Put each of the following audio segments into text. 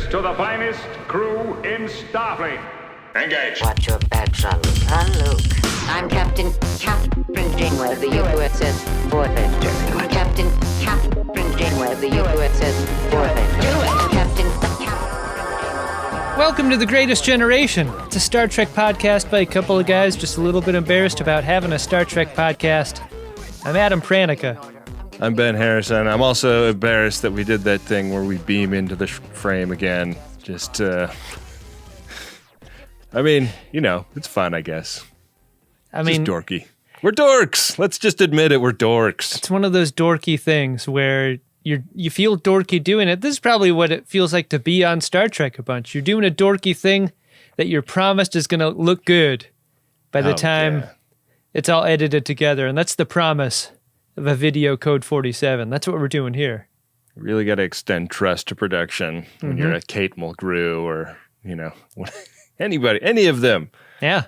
to the finest crew in Starfleet. Engage. Watch your back, Jean-Luc. Luke. I'm Captain Janeway of the USS Voyager. Captain Janeway of the USS Voyager. Captain. Welcome to The Greatest Generation. It's a Star Trek podcast by a couple of guys just a little bit embarrassed about having a Star Trek podcast. I'm Adam Pranica. I'm Ben Harrison. I'm also embarrassed that we did that thing where we beam into the frame again. Just, I mean, you know, it's fun, I guess. Just dorky. We're dorks. Let's just admit it. We're dorks. It's one of those dorky things where you feel dorky doing it. This is probably what it feels like to be on Star Trek a bunch. You're doing a dorky thing that you're promised is going to look good by the time it's all edited together. And that's the promise of a video Code 47. That's what we're doing here. You really got to extend trust to production when you're at Kate Mulgrew or, you know, anybody, any of them. Yeah.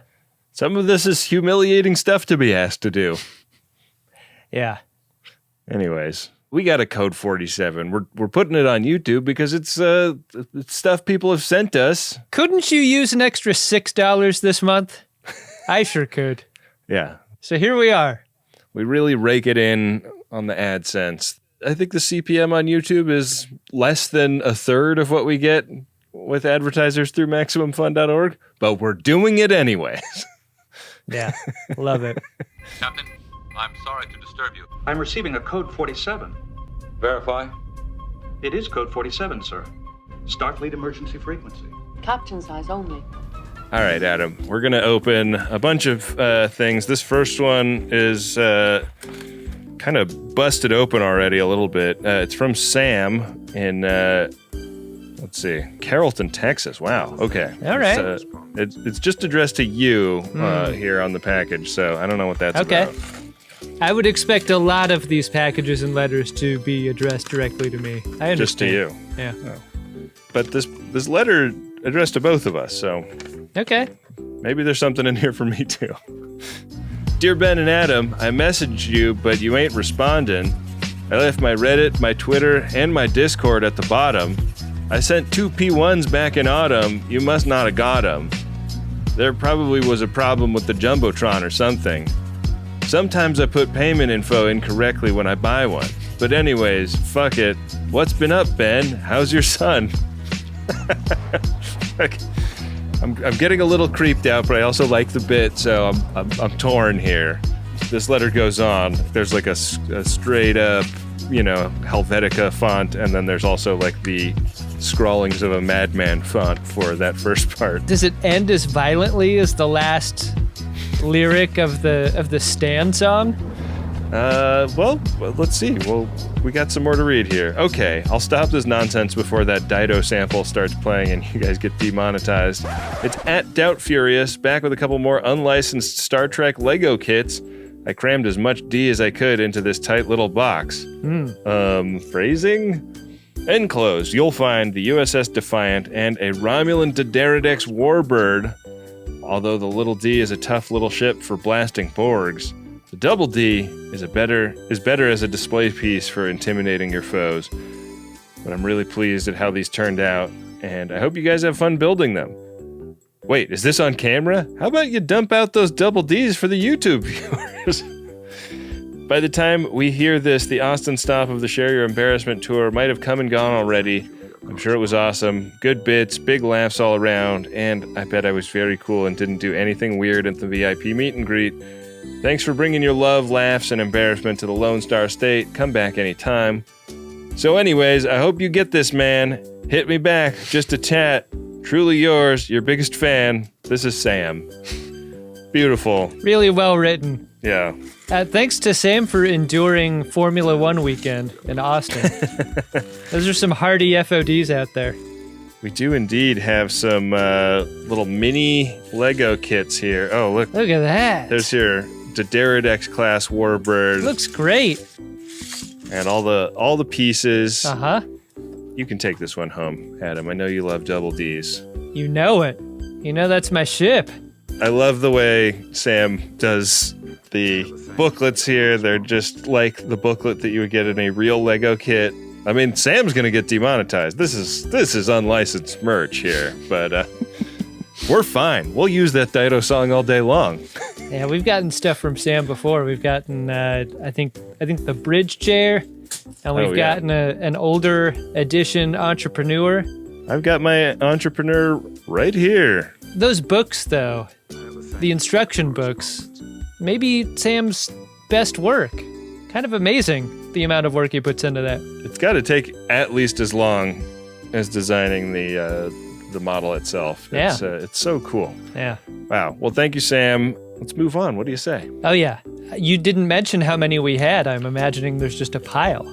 Some of this is humiliating stuff to be asked to do. Yeah. Anyways, we got a Code 47. We're putting it on YouTube because it's stuff people have sent us. Couldn't you use an extra $6 this month? I sure could. Yeah. So here we are. We really rake it in on the AdSense. I think the CPM on YouTube is less than a third of what we get with advertisers through MaximumFun.org, but we're doing it anyways. Yeah, love it. Captain, I'm sorry to disturb you. I'm receiving a code 47. Verify. It is code 47, sir. Starfleet emergency frequency. Captain's eyes only. All right, Adam, we're going to open a bunch of things. This first one is kind of busted open already a little bit. It's from Sam in, let's see, Carrollton, Texas. Wow, okay. All right. It's just addressed to you here on the package, so I don't know what that's about. I would expect a lot of these packages and letters to be addressed directly to me. I understand. Just to you. Yeah. Oh. But this letter addressed to both of us, so... Okay. Maybe there's something in here for me, too. Dear Ben and Adam, I messaged you, but you ain't responding. I left my Reddit, my Twitter, and my Discord at the bottom. I sent 2 P1s back in autumn. You must not have got them. There probably was a problem with the Jumbotron or something. Sometimes I put payment info incorrectly when I buy one. But anyways, fuck it. What's been up, Ben? How's your son? I'm getting a little creeped out, but I also like the bit, so I'm torn here. This letter goes on. There's like a straight up, you know, Helvetica font, and then there's also like the scrawlings of a madman font for that first part. Does it end as violently as the last lyric of the Stan song? Well, let's see. Well, we got some more to read here. Okay, I'll stop this nonsense before that Dido sample starts playing and you guys get demonetized. It's at Doubt Furious, back with a couple more unlicensed Star Trek Lego kits. I crammed as much D as I could into this tight little box. Phrasing? Enclosed, you'll find the USS Defiant and a Romulan Dideridex warbird. Although the little D is a tough little ship for blasting Borgs, the double D is better as a display piece for intimidating your foes. But I'm really pleased at how these turned out, and I hope you guys have fun building them. Wait, is this on camera? How about you dump out those double Ds for the YouTube viewers? By the time we hear this, the Austin stop of the Share Your Embarrassment tour might have come and gone already. I'm sure it was awesome. Good bits, big laughs all around, and I bet I was very cool and didn't do anything weird at the VIP meet and greet. Thanks for bringing your love, laughs, and embarrassment to the Lone Star State. Come back anytime. So anyways, I hope you get this, man. Hit me back, just a chat. Truly yours, your biggest fan. This is Sam. Beautiful. Really well written. Yeah. Thanks to Sam for enduring Formula One weekend in Austin. Those are some hardy FODs out there. We do indeed have some little mini Lego kits here. Oh, look. Look at that. There's your Dideridex class warbird. Looks great. And all the pieces. Uh-huh. You can take this one home, Adam. I know you love double Ds. You know it. You know that's my ship. I love the way Sam does the booklets here. They're just like the booklet that you would get in a real Lego kit. I mean, Sam's going to get demonetized. This is unlicensed merch here, but we're fine. We'll use that Dido song all day long. Yeah, we've gotten stuff from Sam before. We've gotten, I think the bridge chair, and we've gotten an older edition Entrepreneur. I've got my Entrepreneur right here. Those books, though, the instruction books, maybe Sam's best work. Kind of amazing, the amount of work he puts into that. It's got to take at least as long as designing the model itself. Yeah. It's so cool. Yeah. Wow. Well, thank you, Sam. Let's move on. What do you say? Oh, yeah. You didn't mention how many we had. I'm imagining there's just a pile.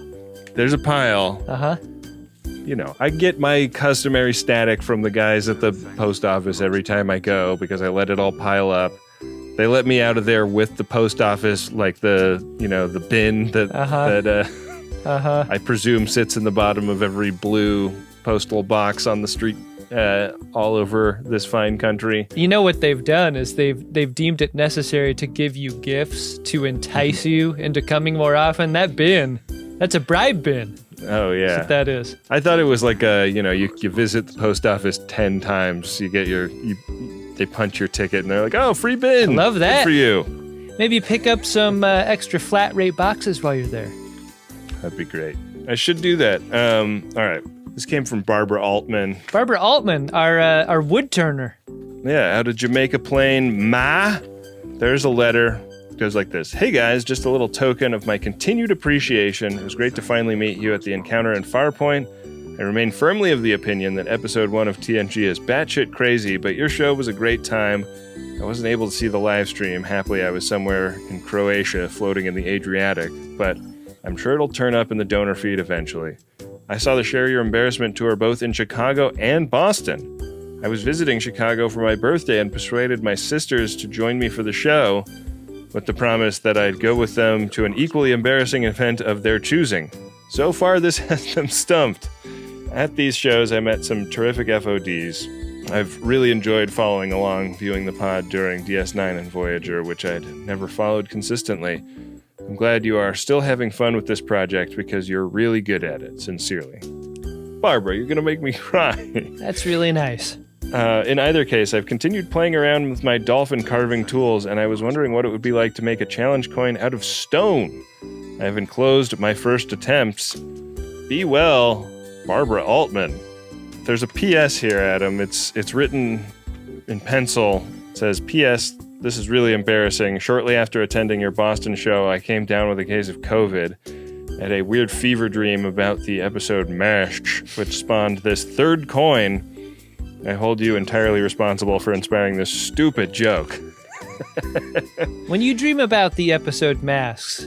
There's a pile. Uh-huh. You know, I get my customary static from the guys at the post office every time I go because I let it all pile up. They let me out of there with the post office, like the bin that I presume sits in the bottom of every blue postal box on the street all over this fine country. You know what they've done is they've deemed it necessary to give you gifts to entice you into coming more often. That bin, that's a bribe bin. Oh, yeah. That's what that is. I thought it was like you visit the post office 10 times, you get they punch your ticket and they're like, oh, free bin. I love that. Good for you. Maybe pick up some extra flat rate boxes while you're there. That'd be great. I should do that. All right. This came from Barbara Altman. Barbara Altman, our wood turner. Yeah, out of Jamaica Plain, Ma. There's a letter. It goes like this. Hey guys, just a little token of my continued appreciation. It was great to finally meet you at the encounter in Farpoint. I remain firmly of the opinion that episode 1 of TNG is batshit crazy, but your show was a great time. I wasn't able to see the live stream. Happily, I was somewhere in Croatia floating in the Adriatic, but I'm sure it'll turn up in the donor feed eventually. I saw the Share Your Embarrassment tour both in Chicago and Boston. I was visiting Chicago for my birthday and persuaded my sisters to join me for the show with the promise that I'd go with them to an equally embarrassing event of their choosing. So far, this has them stumped. At these shows, I met some terrific FODs. I've really enjoyed following along, viewing the pod during DS9 and Voyager, which I'd never followed consistently. I'm glad you are still having fun with this project because you're really good at it. Sincerely. Barbara, you're going to make me cry. That's really nice. In either case, I've continued playing around with my dolphin carving tools, and I was wondering what it would be like to make a challenge coin out of stone. I have enclosed my first attempts. Be well, Barbara Altman. There's a PS here, Adam. It's written in pencil. It says, P.S. This is really embarrassing. Shortly after attending your Boston show, I came down with a case of COVID. I had a weird fever dream about the episode MASH, which spawned this third coin. I hold you entirely responsible for inspiring this stupid joke. When you dream about the episode Masks,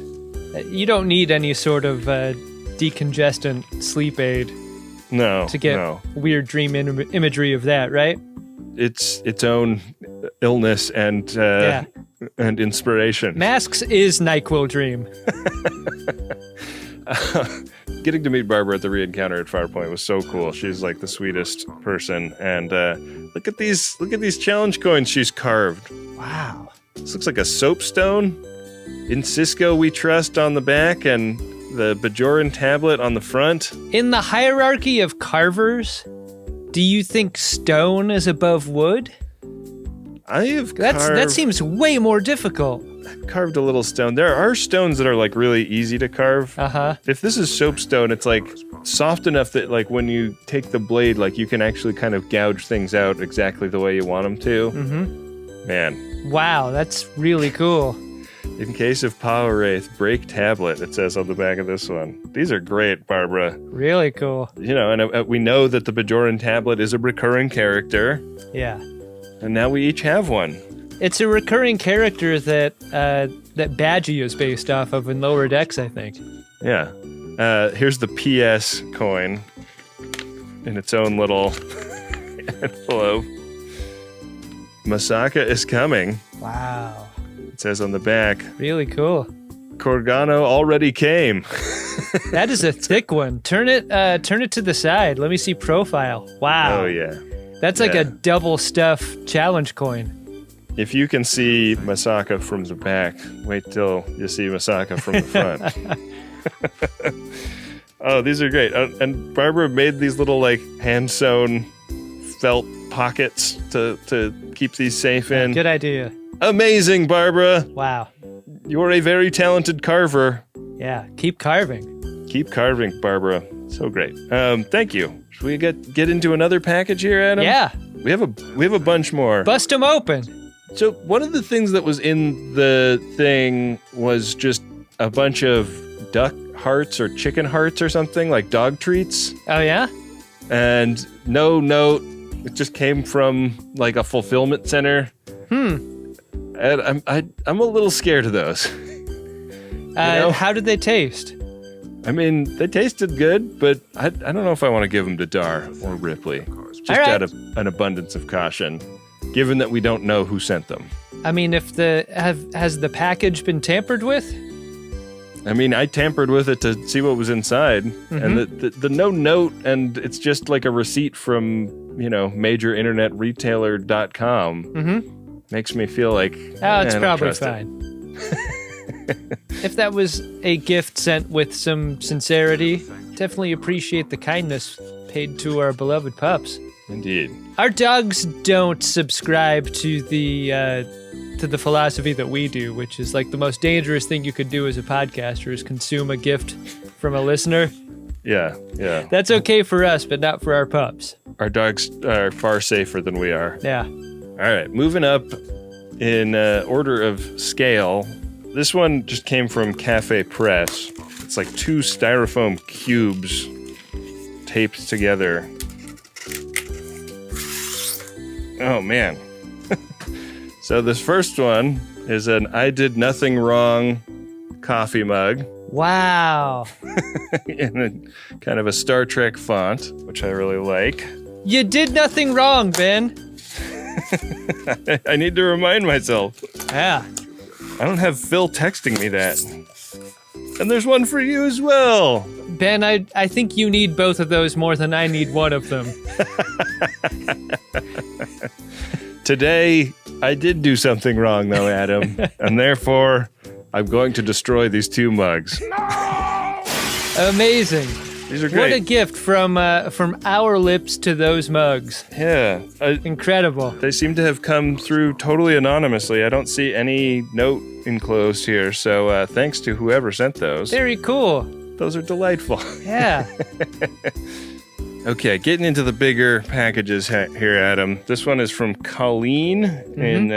you don't need any sort of decongestant sleep aid to get weird dream imagery of that, right? It's its own illness and inspiration. Masks is NyQuil Dream. Getting to meet Barbara at the re-encounter at Farpoint was so cool. She's like the sweetest person, and look at these challenge coins she's carved. Wow, this looks like a soapstone. In Cisco We Trust on the back, and the Bajoran tablet on the front. In the hierarchy of carvers, do you think stone is above wood? That seems way more difficult. I've carved a little stone. There are stones that are like really easy to carve. If this is soapstone, it's like soft enough that like when you take the blade, like you can actually kind of gouge things out exactly the way you want them to. Mm-hmm. Man. Wow, that's really cool. In case of power wraith, break tablet, it says on the back of this one. These are great, Barbara. Really cool. You know, and we know that the Bajoran tablet is a recurring character. Yeah. And now we each have one. It's a recurring character that Badgie is based off of in Lower Decks, I think. Yeah. Here's the PS coin in its own little envelope. Masaka is coming. Wow. It says on the back. Really cool. Corgano already came. That is a thick one. Turn it to the side. Let me see profile. Wow. Oh yeah. That's like a double stuff challenge coin. If you can see Masaka from the back, wait till you see Masaka from the front. Oh, these are great. And Barbara made these little like hand-sewn felt pockets to keep these safe in. Good idea. Amazing, Barbara. Wow. You're a very talented carver. Yeah, keep carving. Keep carving, Barbara. So great. Thank you. Should we get into another package here, Adam? Yeah. We have a bunch more. Bust them open. So one of the things that was in the thing was just a bunch of duck hearts or chicken hearts or something, like dog treats. Oh, yeah? And no note. It just came from like a fulfillment center. And I'm a little scared of those. How did they taste? I mean, they tasted good, but I don't know if I want to give them to Dar or Ripley. Just right. out of an abundance of caution, given that we don't know who sent them. I mean, has the package been tampered with? I mean, I tampered with it to see what was inside, and the no note, and it's just like a receipt from, majorinternet.retailer.com. Makes me feel like it's probably fine. If that was a gift sent with some sincerity, definitely appreciate the kindness paid to our beloved pups. Indeed. Our dogs don't subscribe to the philosophy that we do, which is like the most dangerous thing you could do as a podcaster is consume a gift from a listener. Yeah. That's okay for us, but not for our pups. Our dogs are far safer than we are. Yeah. All right, moving up in order of scale. This one just came from Cafe Press. It's like 2 styrofoam cubes taped together. Oh, man. So this first one is an I did nothing wrong coffee mug. Wow. In a kind of a Star Trek font, which I really like. You did nothing wrong, Ben. I need to remind myself. Yeah. I don't have Phil texting me that. And there's one for you as well. Ben, I think you need both of those more than I need one of them. Today, I did do something wrong, though, Adam. And therefore, I'm going to destroy these 2 mugs. Amazing. These are great. What a gift from our lips to those mugs. Yeah. Incredible. They seem to have come through totally anonymously. I don't see any note enclosed here, so thanks to whoever sent those. Very cool. Those are delightful. Yeah. Okay, getting into the bigger packages here, Adam. This one is from Colleen in,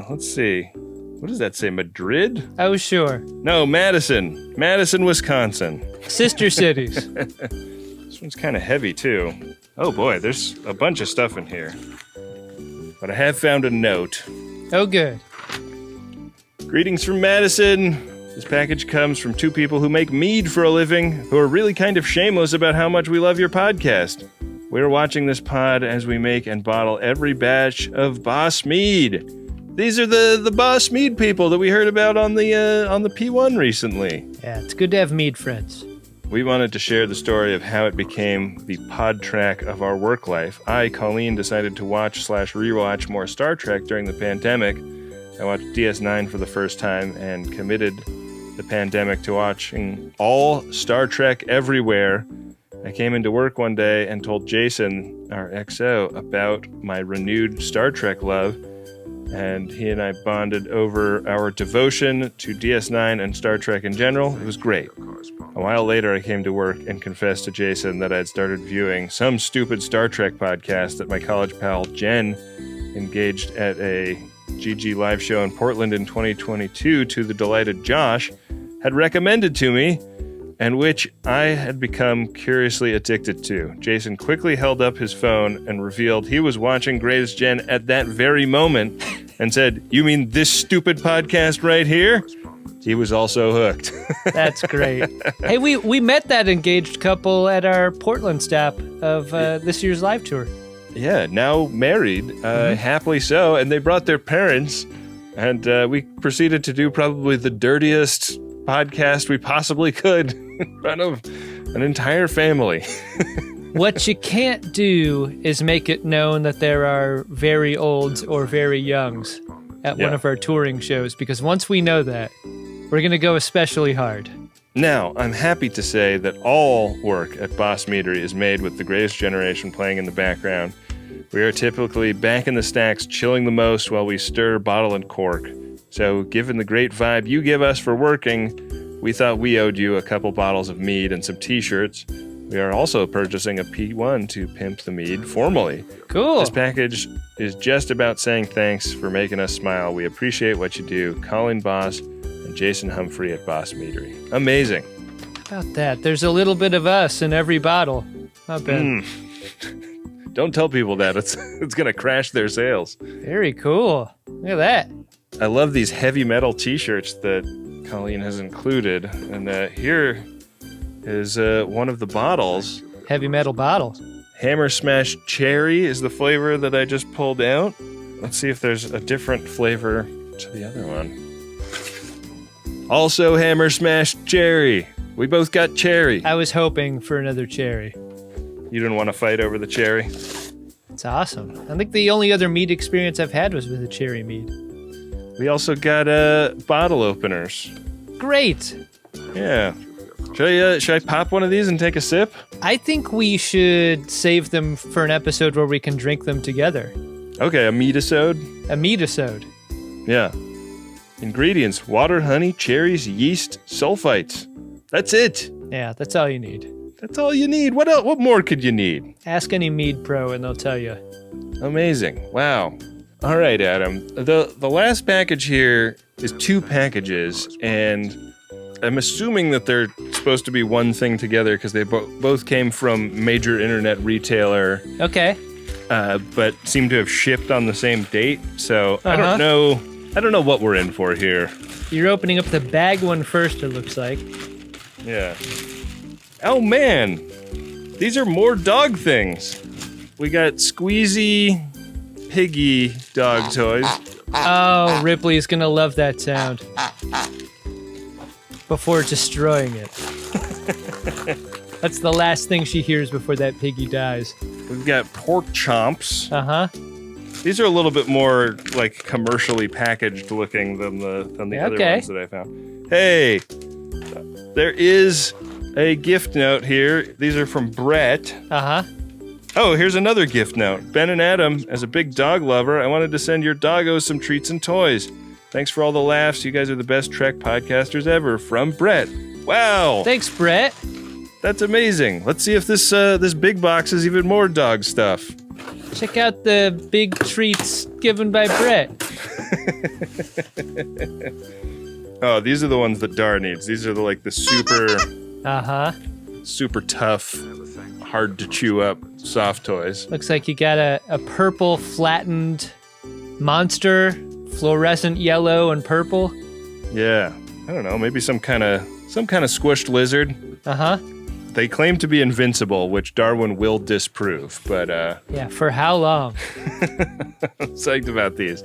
let's see. What does that say, Madrid? Oh, sure. No, Madison, Wisconsin. Sister cities. This one's kind of heavy, too. Oh, boy, there's a bunch of stuff in here. But I have found a note. Oh, good. Greetings from Madison. This package comes from 2 people who make mead for a living, who are really kind of shameless about how much we love your podcast. We're watching this pod as we make and bottle every batch of Boss Mead. These are the Boss Mead people that we heard about on the P1 recently. Yeah, it's good to have mead friends. We wanted to share the story of how it became the pod track of our work life. I, Colleen, decided to watch/rewatch more Star Trek during the pandemic. I watched DS9 for the first time and committed the pandemic to watching all Star Trek everywhere. I came into work one day and told Jason, our XO, about my renewed Star Trek love. And he and I bonded over our devotion to DS9 and Star Trek in general. It was great. A while later, I came to work and confessed to Jason that I'd started viewing some stupid Star Trek podcast that my college pal Jen engaged at a GG live show in Portland in 2022 to the delighted Josh had recommended to me, and which I had become curiously addicted to. Jason quickly held up his phone and revealed he was watching Greatest Gen at that very moment and said, "You mean this stupid podcast right here?" He was also hooked. That's great. Hey, we met that engaged couple at our Portland stop of this year's live tour. Yeah, now married, happily so, and they brought their parents, and we proceeded to do probably the dirtiest podcast we possibly could in front of an entire family. What you can't do is make it known that there are very olds or very youngs at one of our touring shows, because once we know that, we're going to go especially hard. Now, I'm happy to say that all work at Boss Meadery is made with the greatest generation playing in the background. We are typically back in the stacks, chilling the most while we stir, bottle, and cork. So, given the great vibe you give us for working, we thought we owed you a couple bottles of mead and some t-shirts. We are also purchasing a P1 to pimp the mead formally. Cool. This package is just about saying thanks for making us smile. We appreciate what you do. Colin Boss and Jason Humphrey at Boss Meadery. Amazing. How about that? There's a little bit of us in every bottle. Not bad. Don't tell people that. It's going to crash their sales. Very cool. Look at that. I love these heavy metal t-shirts that Colleen has included. And here is one of the bottles. Heavy metal bottle. Hammer Smash Cherry is the flavor that I just pulled out. Let's see if there's a different flavor to the other one. Also Hammer Smash Cherry. We both got cherry. I was hoping for another cherry. You didn't want to fight over the cherry? It's awesome. I think the only other mead experience I've had was with a cherry mead. We also got bottle openers. Great. Yeah. Should I pop one of these and take a sip? I think we should save them for an episode where we can drink them together. Okay, a meadisode? A meadisode. Yeah. Ingredients: water, honey, cherries, yeast, sulfites. That's it. Yeah, that's all you need. That's all you need. What else? What more could you need? Ask any mead pro and they'll tell you. Amazing. Wow. All right, Adam. The last package here is 2 packages, and I'm assuming that they're supposed to be one thing together because they both came from major internet retailer. Okay. But seem to have shipped on the same date. So I don't know what we're in for here. You're opening up the bag one first, it looks like. Yeah. Oh man, these are more dog things. We got squeezy piggy dog toys. Oh, Ripley's gonna love that sound. Before destroying it. That's the last thing she hears before that piggy dies. We've got pork chomps. Uh-huh. These are a little bit more like commercially packaged looking than the other ones that I found. Hey, there is a gift note here. These are from Brett. Uh-huh. Oh, here's another gift note. Ben and Adam, as a big dog lover, I wanted to send your doggos some treats and toys. Thanks for all the laughs. You guys are the best Trek podcasters ever. From Brett. Wow. Thanks, Brett. That's amazing. Let's see if this big box is even more dog stuff. Check out the big treats given by Brett. Oh, these are the ones that Dar needs. These are the super... Uh-huh. Super tough, hard to chew up, soft toys. Looks like you got a purple flattened monster, fluorescent yellow and purple. Yeah, I don't know, maybe some kind of squished lizard. Uh-huh. They claim to be invincible, which Darwin will disprove, but yeah, for how long? I'm psyched about these.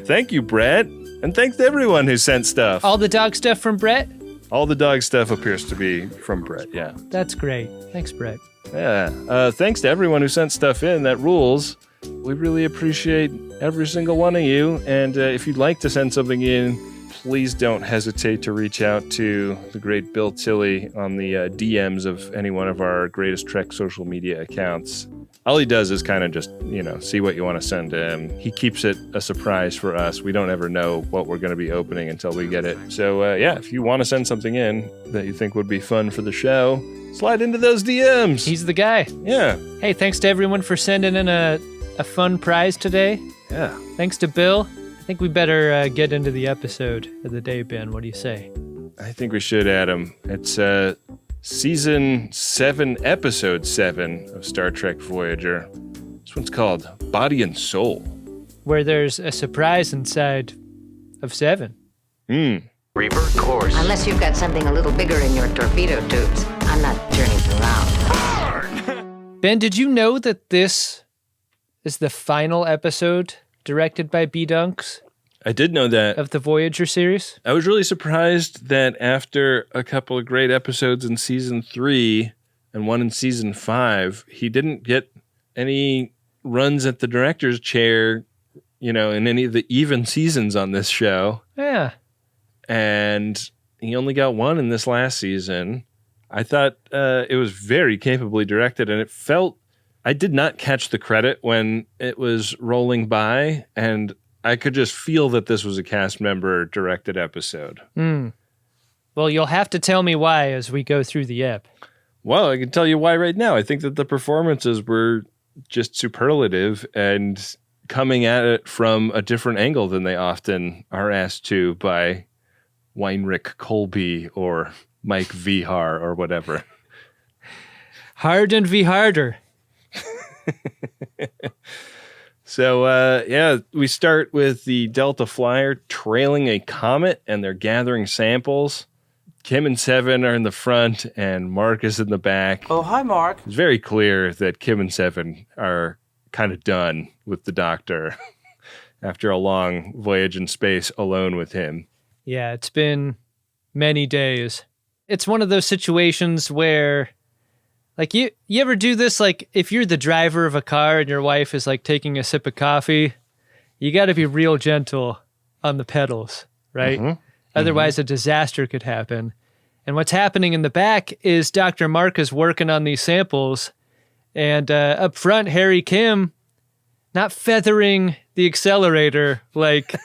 Thank you, Brett, and thanks to everyone who sent stuff. All the dog stuff from Brett? All the dog stuff appears to be from Brett, yeah. That's great. Thanks, Brett. Yeah. Thanks to everyone who sent stuff in. That rules. We really appreciate every single one of you. And if you'd like to send something in, please don't hesitate to reach out to the great Bill Tilley on the DMs of any one of our Greatest Trek social media accounts. All he does is kind of just, see what you want to send to him. He keeps it a surprise for us. We don't ever know what we're going to be opening until we get it. So, if you want to send something in that you think would be fun for the show, slide into those DMs. He's the guy. Yeah. Hey, thanks to everyone for sending in a fun prize today. Yeah. Thanks to Bill. I think we better get into the episode of the day, Ben. What do you say? I think we should, Adam. It's Season 7, Episode 7 of Star Trek Voyager. This one's called Body and Soul. Where there's a surprise inside of 7. Revert course. Unless you've got something a little bigger in your torpedo tubes, I'm not turning around. Ben, did you know that this is the final episode directed by B. Dunks I did know that. of the Voyager series? I was really surprised that after a couple of great episodes in Season 3 and one in Season 5, he didn't get any runs at the director's chair, in any of the even seasons on this show. Yeah. And he only got one in this last season. I thought it was very capably directed, and it felt... I did not catch the credit when it was rolling by, and I could just feel that this was a cast member directed episode. Well, you'll have to tell me why as we go through the ep. Well, I can tell you why right now. I think that the performances were just superlative and coming at it from a different angle than they often are asked to by Weinrich Colby or Mike Vihar or whatever. Hard and V harder. So, we start with the Delta Flyer trailing a comet, and they're gathering samples. Kim and Seven are in the front, and Mark is in the back. Oh, hi, Mark. It's very clear that Kim and Seven are kind of done with the Doctor after a long voyage in space alone with him. Yeah, it's been many days. It's one of those situations where, like, you ever do this? Like, if you're the driver of a car and your wife is, like, taking a sip of coffee, you got to be real gentle on the pedals, right? Mm-hmm. Otherwise, a disaster could happen. And what's happening in the back is Dr. Mark is working on these samples, and up front, Harry Kim not feathering the accelerator like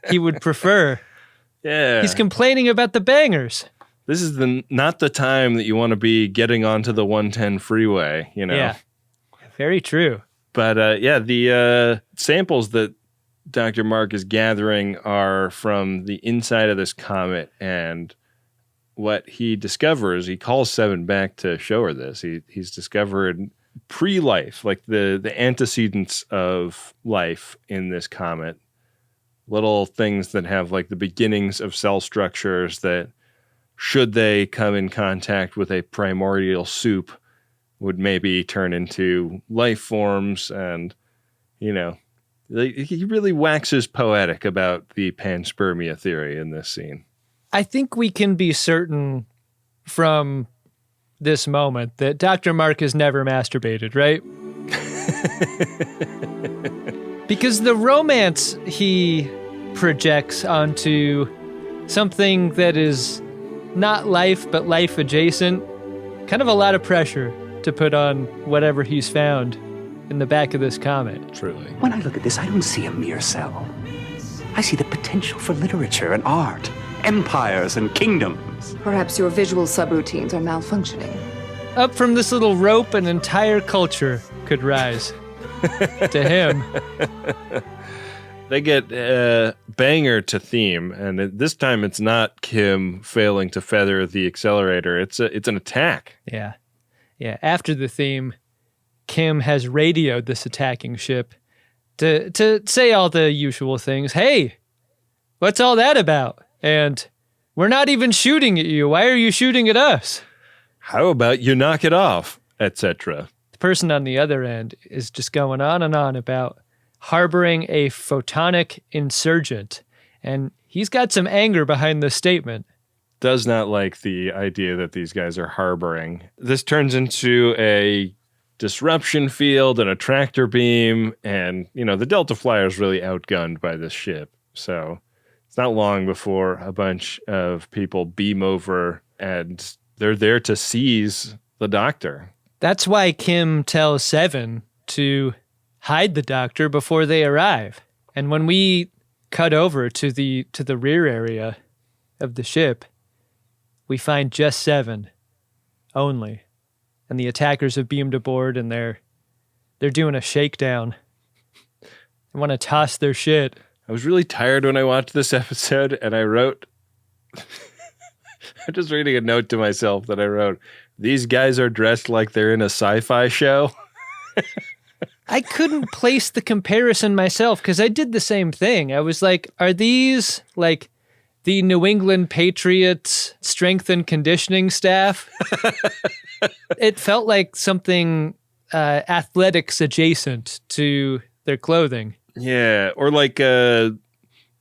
he would prefer. Yeah. He's complaining about the bangers. This is not the time that you want to be getting onto the 110 freeway, you know? Yeah, very true. But the samples that Dr. Mark is gathering are from the inside of this comet, and what he discovers, he calls Seven back to show her this. He's discovered pre-life, like the antecedents of life in this comet. Little things that have like the beginnings of cell structures that, should they come in contact with a primordial soup, would maybe turn into life forms. And, you know, he really waxes poetic about the panspermia theory in this scene. I think we can be certain from this moment that Dr. Mark has never masturbated, right? Because the romance he projects onto something that is not life, but life adjacent, kind of a lot of pressure to put on whatever he's found in the back of this comet. Truly. When I look at this, I don't see a mere cell. I see the potential for literature and art, empires and kingdoms. Perhaps your visual subroutines are malfunctioning. Up from this little rope, an entire culture could rise. To him. They get banger to theme, and this time it's not Kim failing to feather the accelerator. It's an attack. Yeah. After the theme, Kim has radioed this attacking ship to say all the usual things. Hey, what's all that about? And we're not even shooting at you. Why are you shooting at us? How about you knock it off, etc. The person on the other end is just going on and on about harboring a photonic insurgent. And he's got some anger behind this statement. Does not like the idea that these guys are harboring. This turns into a disruption field and a tractor beam. And, you know, the Delta Flyer is really outgunned by this ship. So it's not long before a bunch of people beam over and they're there to seize the Doctor. That's why Kim tells Seven to hide the Doctor before they arrive. And when we cut over to the rear area of the ship, we find just Seven only. And the attackers have beamed aboard, and they're doing a shakedown. They want to toss their shit. I was really tired when I watched this episode, and I wrote... I'm just reading a note to myself that I wrote, these guys are dressed like they're in a sci-fi show. I couldn't place the comparison myself because I did the same thing. I was like, are these like the New England Patriots strength and conditioning staff? It felt like something athletics adjacent to their clothing. Yeah, or like, I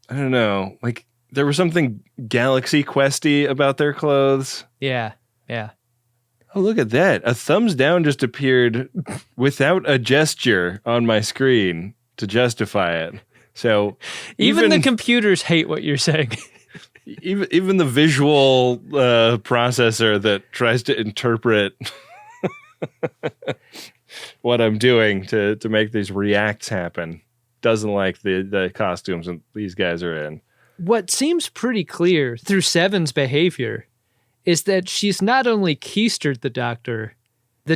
don't know, like there was something Galaxy Questy about their clothes. Yeah. Oh, look at that. A thumbs down just appeared without a gesture on my screen to justify it. So even the computers hate what you're saying. Even the visual processor that tries to interpret what I'm doing to make these reacts happen doesn't like the costumes that these guys are in. What seems pretty clear through Seven's behavior is that she's not only keistered the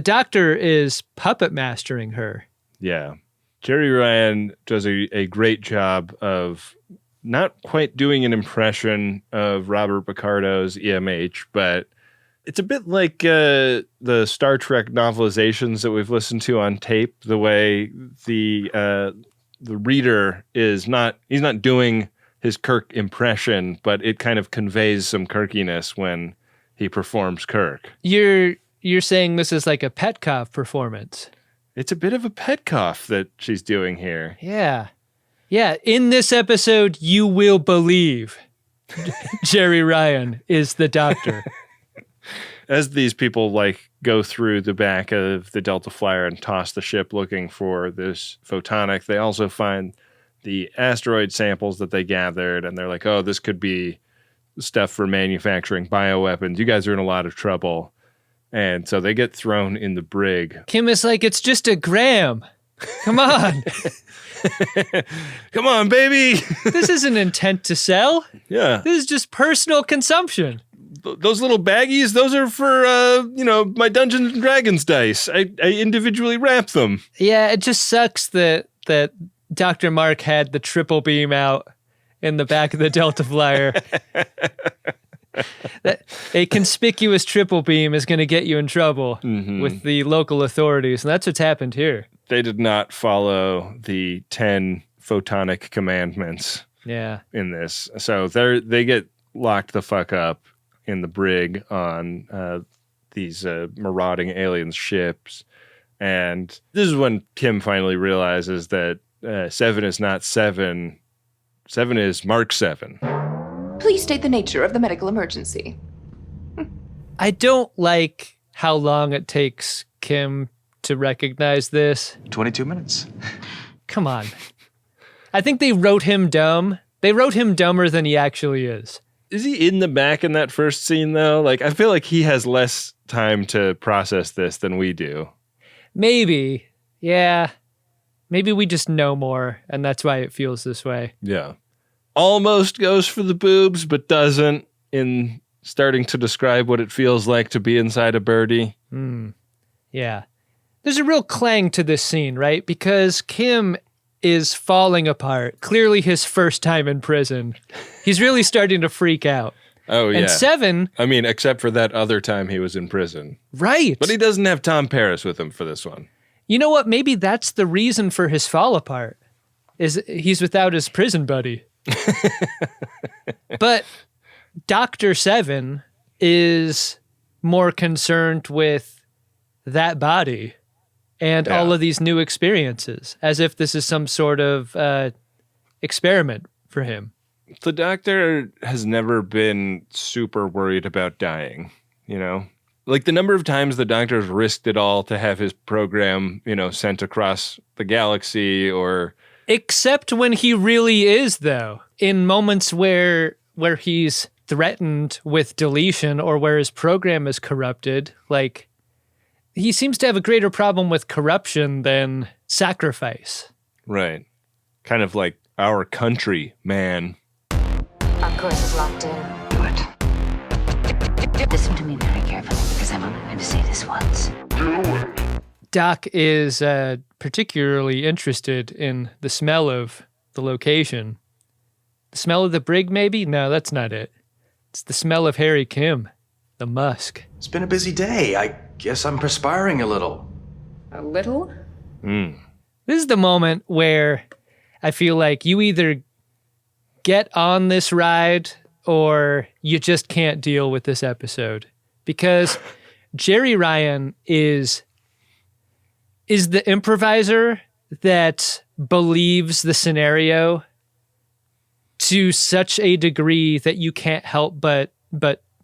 Doctor is puppet mastering her. Yeah. Jeri Ryan does a great job of not quite doing an impression of Robert Picardo's EMH, but it's a bit like the Star Trek novelizations that we've listened to on tape, the way the reader he's not doing his Kirk impression, but it kind of conveys some Kirkiness when he performs Kirk. You're saying this is like a Petkoff performance. It's a bit of a Petkoff that she's doing here. Yeah. Yeah, in this episode, you will believe Jeri Ryan is the Doctor. As these people go through the back of the Delta Flyer and toss the ship looking for this photonic, they also find the asteroid samples that they gathered, and they're like, oh, this could be stuff for manufacturing bioweapons. You guys are in a lot of trouble. And so they get thrown in the brig. Kim is like, it's just a gram. Come on. Come on, baby. This isn't intent to sell. Yeah. This is just personal consumption. Those little baggies, those are for, my Dungeons and Dragons dice. I individually wrap them. Yeah, it just sucks that Dr. Mark had the triple beam out in the back of the Delta Flyer. A conspicuous triple beam is going to get you in trouble with the local authorities, and that's what's happened here. They did not follow the 10 photonic commandments in this. So they get locked the fuck up in the brig on these marauding alien ships. And this is when Kim finally realizes that 7 is not 7. 7 is Mark 7. Please state the nature of the medical emergency. I don't like how long it takes Kim to recognize this. 22 minutes. Come on. I think they wrote him dumb. They wrote him dumber than he actually is. Is he in the back in that first scene, though? I feel like he has less time to process this than we do. Maybe. Yeah. Maybe we just know more, and that's why it feels this way. Yeah. Almost goes for the boobs, but doesn't in starting to describe what it feels like to be inside a birdie. Yeah. There's a real clang to this scene, right? Because Kim is falling apart. Clearly his first time in prison. He's really starting to freak out. Oh, yeah. And 7... I mean, except for that other time he was in prison. Right. But he doesn't have Tom Paris with him for this one. You know what? Maybe that's the reason for his fall apart, is he's without his prison buddy. But Dr. 7 is more concerned with that body and all of these new experiences, as if this is some sort of experiment for him. The Doctor has never been super worried about dying, you know? The number of times the Doctor's risked it all to have his program, sent across the galaxy or... Except when he really is, though. In moments where he's threatened with deletion or where his program is corrupted, he seems to have a greater problem with corruption than sacrifice. Right. Kind of like our country, man. Our course is locked in. What? Listen to me very carefully, because I'm only going to say this once. Doc is particularly interested in the smell of the location. The smell of the brig, maybe? No, that's not it. It's the smell of Harry Kim, the musk. It's been a busy day. I guess I'm perspiring a little. A little? This is the moment where I feel like you either get on this ride or you just can't deal with this episode. Because Jeri Ryan is the improviser that believes the scenario to such a degree that you can't help but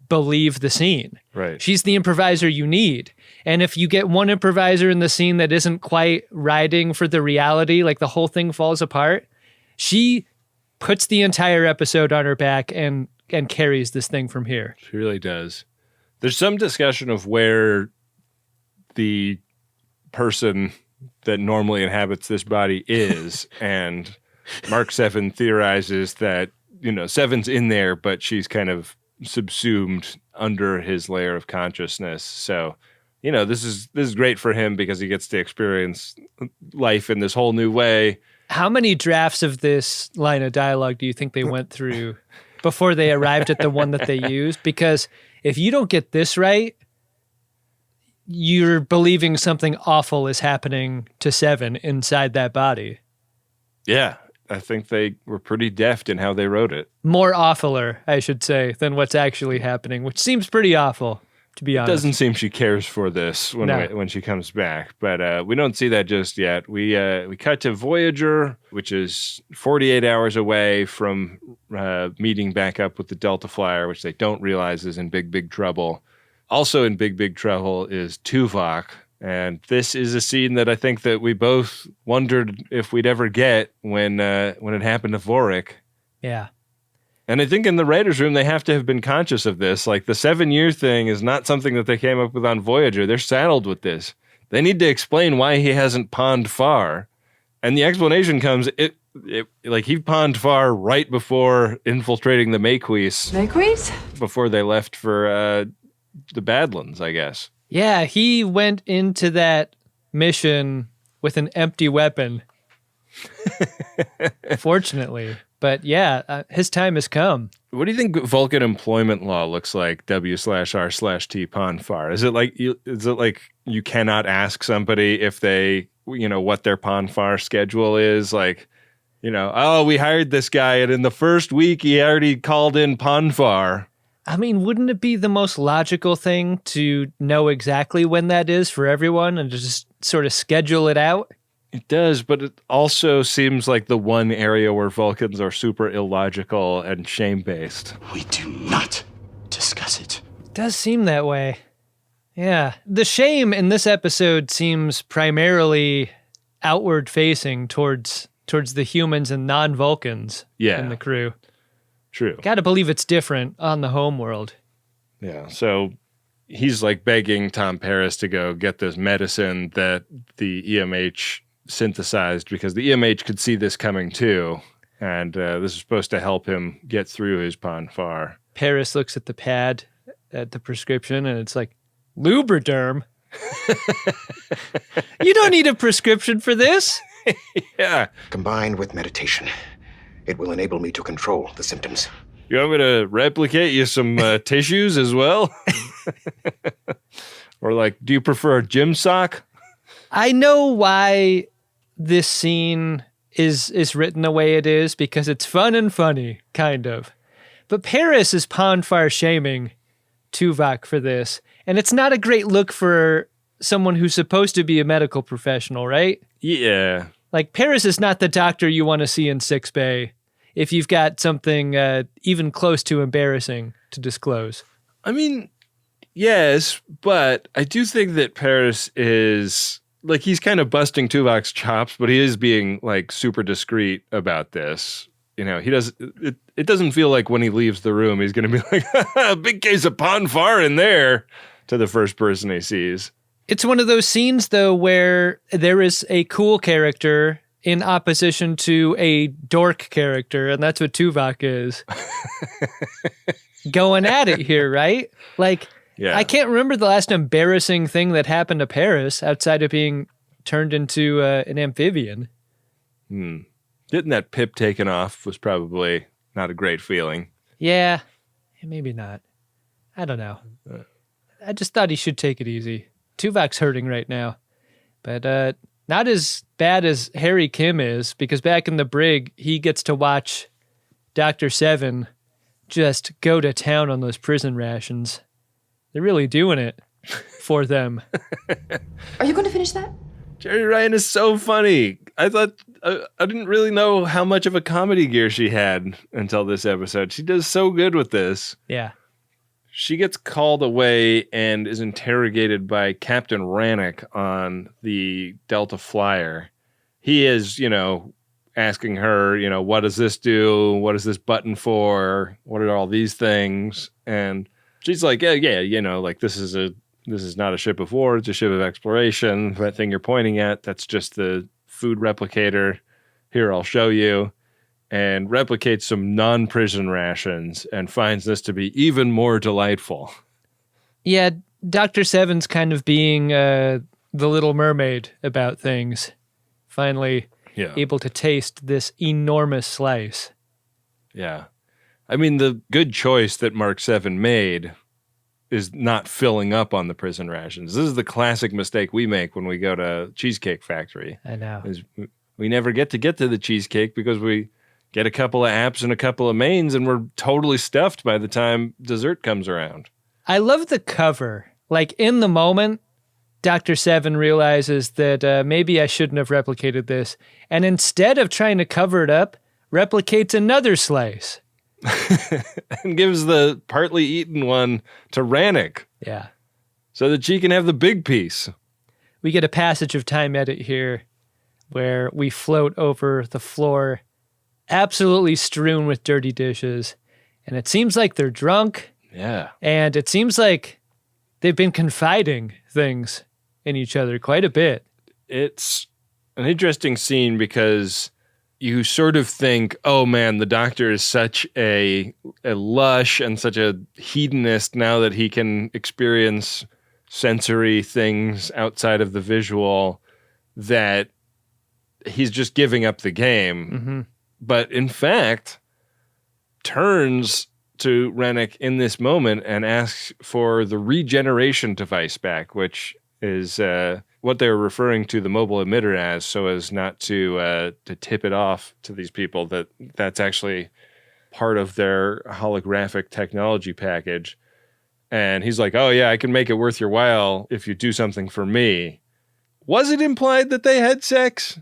believe the scene. Right. She's the improviser you need. And if you get one improviser in the scene that isn't quite riding for the reality, the whole thing falls apart, she puts the entire episode on her back and and carries this thing from here. She really does. There's some discussion of where the person that normally inhabits this body is, and Mark 7 theorizes that, Seven's in there, but she's kind of subsumed under his layer of consciousness. So, this is great for him because he gets to experience life in this whole new way. How many drafts of this line of dialogue do you think they went through before they arrived at the one that they used? Because if you don't get this right, you're believing something awful is happening to Seven inside that body. Yeah, I think they were pretty deft in how they wrote it. More awfuler, I should say, than what's actually happening, which seems pretty awful, to be honest. It doesn't seem she cares for this when she comes back, but we don't see that just yet. We cut to Voyager, which is 48 hours away from meeting back up with the Delta Flyer, which they don't realize is in big, big trouble. Also in big, big trouble is Tuvok. And this is a scene that I think that we both wondered if we'd ever get when it happened to Vorik. Yeah. And I think in the writer's room, they have to have been conscious of this. Like, the 7-year thing is not something that they came up with on Voyager. They're saddled with this. They need to explain why he hasn't Pon Farr. And the explanation comes, like, he Pon Farr right before infiltrating the Maquis. Maquis? Before they left for the Badlands, I guess. Yeah, he went into that mission with an empty weapon. Fortunately. But yeah, his time has come. What do you think Vulcan employment law looks like, W/R/T Pon Farr? Is it like you cannot ask somebody if they, what their Pon Farr schedule is? Like, we hired this guy and in the first week he already called in Pon Farr. I mean, wouldn't it be the most logical thing to know exactly when that is for everyone and to just sort of schedule it out? It does, but it also seems like the one area where Vulcans are super illogical and shame-based. We do not discuss it. It does seem that way. Yeah. The shame in this episode seems primarily outward-facing towards the humans and non-Vulcans in the crew. True. Gotta believe it's different on the home world. Yeah, so he's like begging Tom Paris to go get this medicine that the EMH synthesized because the EMH could see this coming too, and this is supposed to help him get through his Pon Farr. Paris looks at the pad, at the prescription, and it's like, Lubriderm? You don't need a prescription for this. Yeah. Combined with meditation, it will enable me to control the symptoms. You want me to replicate you some tissues as well? Or like, do you prefer a gym sock? I know why this scene is written the way it is because it's fun and funny, kind of. But Paris is Pon Farr shaming Tuvok for this. And it's not a great look for someone who's supposed to be a medical professional, right? Yeah. Like, Paris is not the doctor you want to see in sickbay if you've got something even close to embarrassing to disclose. I mean, yes, but I do think that Paris is, like, he's kind of busting Tuvok's chops, but he is being, like, super discreet about this. He does. It doesn't feel like when he leaves the room, he's going to be like, a big case of Pon Farr in there to the first person he sees. It's one of those scenes, though, where there is a cool character in opposition to a dork character, and that's what Tuvok is. Going at it here, right? Like, yeah. I can't remember the last embarrassing thing that happened to Paris outside of being turned into an amphibian. Getting that pip taken off was probably not a great feeling. Yeah, maybe not. I don't know. I just thought he should take it easy. Tuvok's hurting right now. But not as bad as Harry Kim is, because back in the brig, he gets to watch Dr. Seven just go to town on those prison rations. They're really doing it for them. Are you going to finish that? Jeri Ryan is so funny. I thought I didn't really know how much of a comedy gear she had until this episode. She does so good with this. Yeah. She gets called away and is interrogated by Captain Rannoch on the Delta Flyer. He is, asking her, what does this do? What is this button for? What are all these things? And she's like, like this is not a ship of war, it's a ship of exploration. That thing you're pointing at, that's just the food replicator. Here, I'll show you. And replicates some non-prison rations and finds this to be even more delightful. Yeah, Dr. Seven's kind of being the Little Mermaid about things. Finally able to taste this enormous slice. Yeah. I mean, the good choice that Mark 7 made is not filling up on the prison rations. This is the classic mistake we make when we go to Cheesecake Factory. I know. Is we never get to the cheesecake because we get a couple of apps and a couple of mains and we're totally stuffed by the time dessert comes around. I love the cover. Like, in the moment, Dr. Seven realizes that maybe I shouldn't have replicated this. And instead of trying to cover it up, replicates another slice. And gives the partly eaten one to Rannick. Yeah. So that she can have the big piece. We get a passage of time edit here where we float over the floor, absolutely strewn with dirty dishes. And it seems like they're drunk. Yeah. And it seems like they've been confiding things in each other quite a bit. It's an interesting scene because you sort of think, oh man, the Doctor is such a lush and such a hedonist now that he can experience sensory things outside of the visual, that he's just giving up the game. Mm-hmm. But in fact, turns to Rennick in this moment and asks for the regeneration device back, which is what they're referring to the mobile emitter as, so as not to tip it off to these people that that's actually part of their holographic technology package. And he's like, oh yeah, I can make it worth your while if you do something for me. Was it implied that they had sex?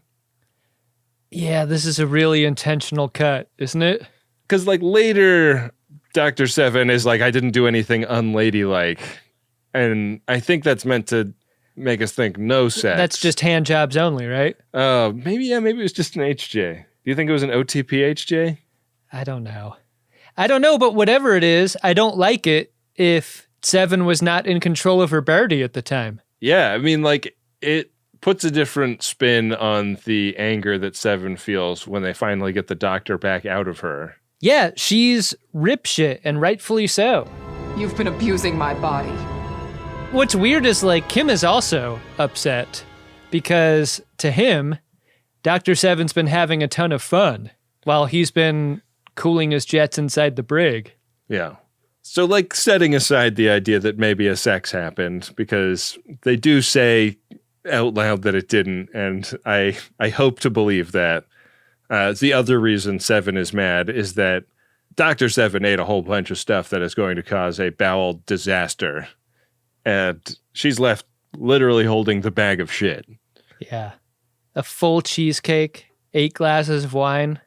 Yeah, this is a really intentional cut, isn't it? Because like later, Dr. Seven is like, I didn't do anything unladylike. And I think that's meant to make us think no sex. That's just hand jobs only, right? Maybe it was just an HJ. Do you think it was an OTP HJ? I don't know, but whatever it is, I don't like it if Seven was not in control of her birdie at the time. Yeah, I mean, like, it puts a different spin on the anger that Seven feels when they finally get the Doctor back out of her. Yeah, she's ripshit, and rightfully so. You've been abusing my body. What's weird is, like, Kim is also upset because to him, Dr. Seven's been having a ton of fun while he's been cooling his jets inside the brig. Yeah. So, like, setting aside the idea that maybe a sex happened, because they do say out loud that it didn't, and I hope to believe that. The other reason Seven is mad is that Dr. Seven ate a whole bunch of stuff that is going to cause a bowel disaster. And she's left literally holding the bag of shit. Yeah. A full cheesecake, 8 glasses of wine.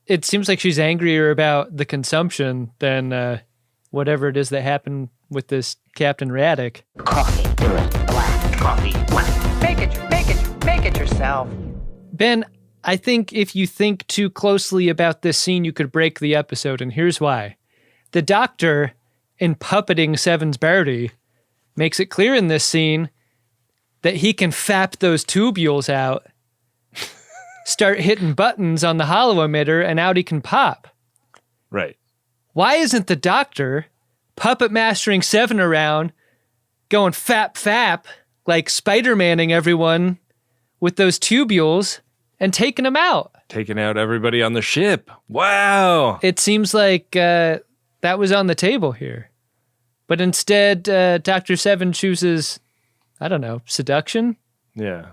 It seems like she's angrier about the consumption than whatever it is that happened with this Captain Raddick. Coffee, do it. Black coffee, black. Make it yourself. Ben, I think if you think too closely about this scene, you could break the episode, and here's why. The Doctor, in puppeting Seven's birdie, makes it clear in this scene that he can fap those tubules out, start hitting buttons on the holo emitter, and out he can pop. Right. Why isn't the Doctor puppet mastering Seven around, going fap, like Spider-Manning everyone with those tubules and taking them out? Taking out everybody on the ship. Wow. It seems like that was on the table here. But instead, Dr. Seven chooses, I don't know, seduction? Yeah.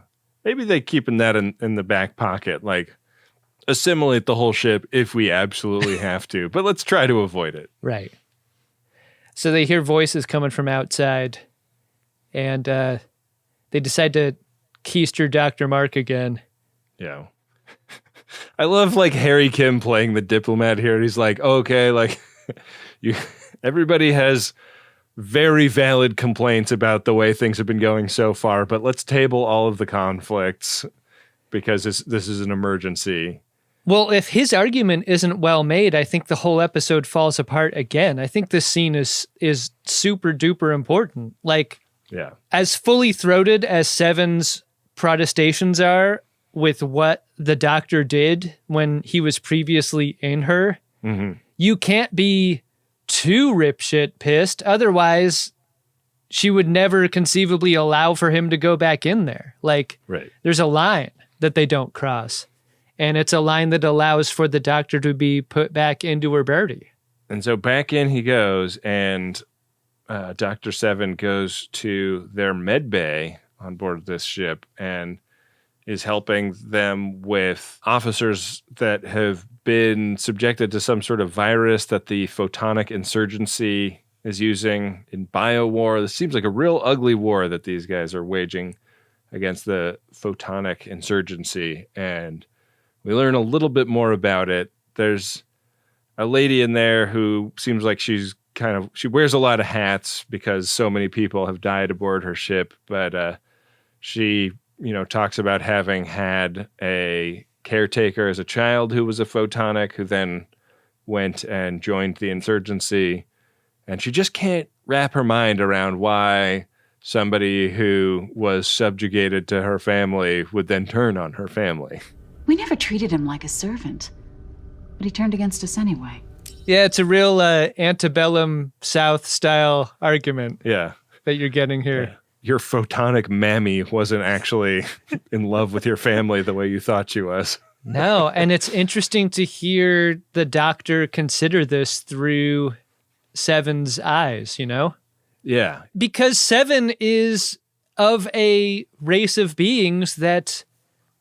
Maybe they're keeping that in the back pocket, like assimilate the whole ship if we absolutely have to, but let's try to avoid it. Right. So they hear voices coming from outside, and they decide to keister Dr. Mark again. Yeah. I love, like, Harry Kim playing the diplomat here. He's like, okay, like, everybody has very valid complaints about the way things have been going so far, but let's table all of the conflicts because this is an emergency. Well, if his argument isn't well made, I think the whole episode falls apart again. I think this scene is super duper important. Like, Yeah. as fully throated as Seven's protestations are with what the doctor did when he was previously in her, you can't be too ripshit pissed. Otherwise, she would never conceivably allow for him to go back in there. Like, there's a line that they don't cross. And it's a line that allows for the doctor to be put back into her birdie. And so back in he goes, and Dr. Seven goes to their med bay on board this ship and is helping them with officers that have been subjected to some sort of virus that the photonic insurgency is using in biowar. This seems like a real ugly war that these guys are waging against the photonic insurgency, and we learn a little bit more about it. There's a lady in there who seems like she wears a lot of hats because so many people have died aboard her ship, but she, talks about having had a caretaker as a child who was a photonic, who then went and joined the insurgency, and she just can't wrap her mind around why somebody who was subjugated to her family would then turn on her family. We never treated him like a servant, but he turned against us anyway. Yeah, it's a real antebellum South style argument. Yeah. That you're getting here. Yeah. Your photonic mammy wasn't actually in love with your family the way you thought she was. No, and it's interesting to hear the doctor consider this through Seven's eyes, Yeah. Because Seven is of a race of beings that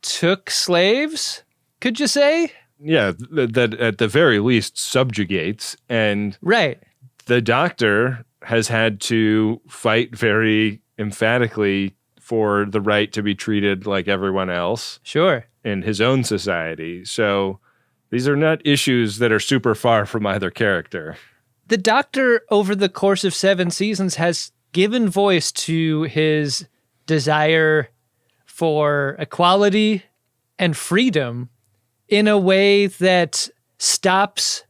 took slaves, could you say? Yeah, that at the very least subjugates. And the doctor has had to fight very emphatically for the right to be treated like everyone else. Sure. In his own society. So these are not issues that are super far from either character. The doctor, over the course of 7 seasons, has given voice to his desire for equality and freedom in a way that stops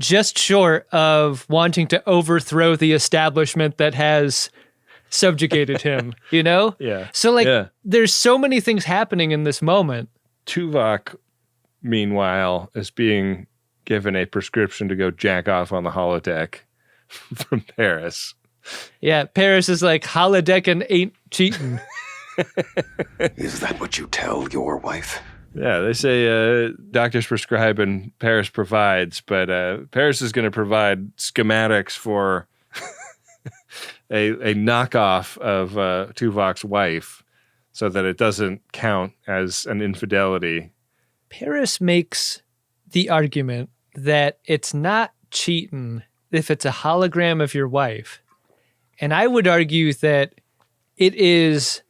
just short of wanting to overthrow the establishment that has subjugated him, Yeah. So, there's so many things happening in this moment. Tuvok, meanwhile, is being given a prescription to go jack off on the holodeck from Paris. Yeah, Paris is like, holodecking ain't cheating. Is that what you tell your wife? Yeah, they say doctors prescribe and Paris provides, but Paris is going to provide schematics for a knockoff of Tuvok's wife so that it doesn't count as an infidelity. Paris makes the argument that it's not cheating if it's a hologram of your wife. And I would argue that it is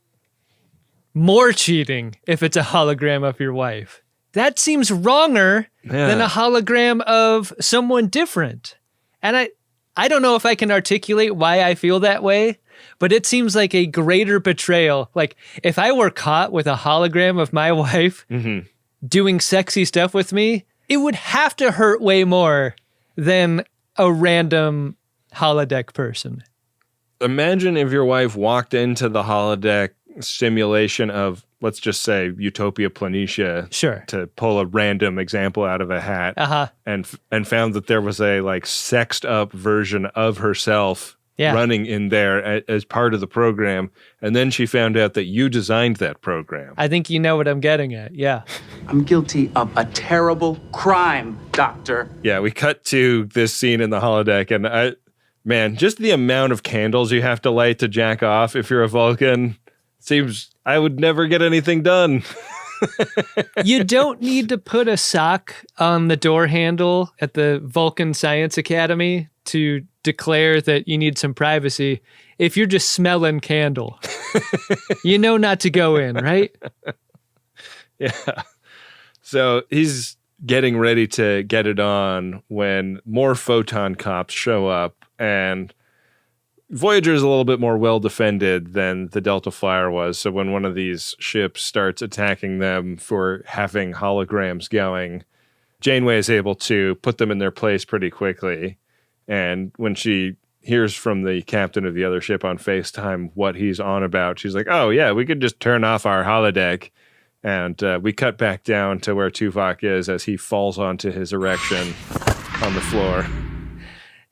more cheating if it's a hologram of your wife. That seems wronger than a hologram of someone different. And I don't know if I can articulate why I feel that way, but it seems like a greater betrayal. Like, if I were caught with a hologram of my wife doing sexy stuff with me, it would have to hurt way more than a random holodeck person. Imagine if your wife walked into the holodeck simulation of, let's just say, Utopia Planitia, to pull a random example out of a hat, and found that there was a sexed up version of herself running in there as part of the program, and then she found out that you designed that program. I think you know what I'm getting at. Yeah. I'm guilty of a terrible crime, Doctor. Yeah, we cut to this scene in the holodeck, and man, just the amount of candles you have to light to jack off if you're a Vulcan seems I would never get anything done. You don't need to put a sock on the door handle at the Vulcan Science Academy to declare that you need some privacy. If you're just smelling candle, you know not to go in, right? Yeah. So he's getting ready to get it on when more photon cops show up, and Voyager is a little bit more well-defended than the Delta Flyer was, so when one of these ships starts attacking them for having holograms going, Janeway is able to put them in their place pretty quickly. And when she hears from the captain of the other ship on FaceTime what he's on about, she's like, oh, yeah, we could just turn off our holodeck. And we cut back down to where Tuvok is as he falls onto his erection on the floor.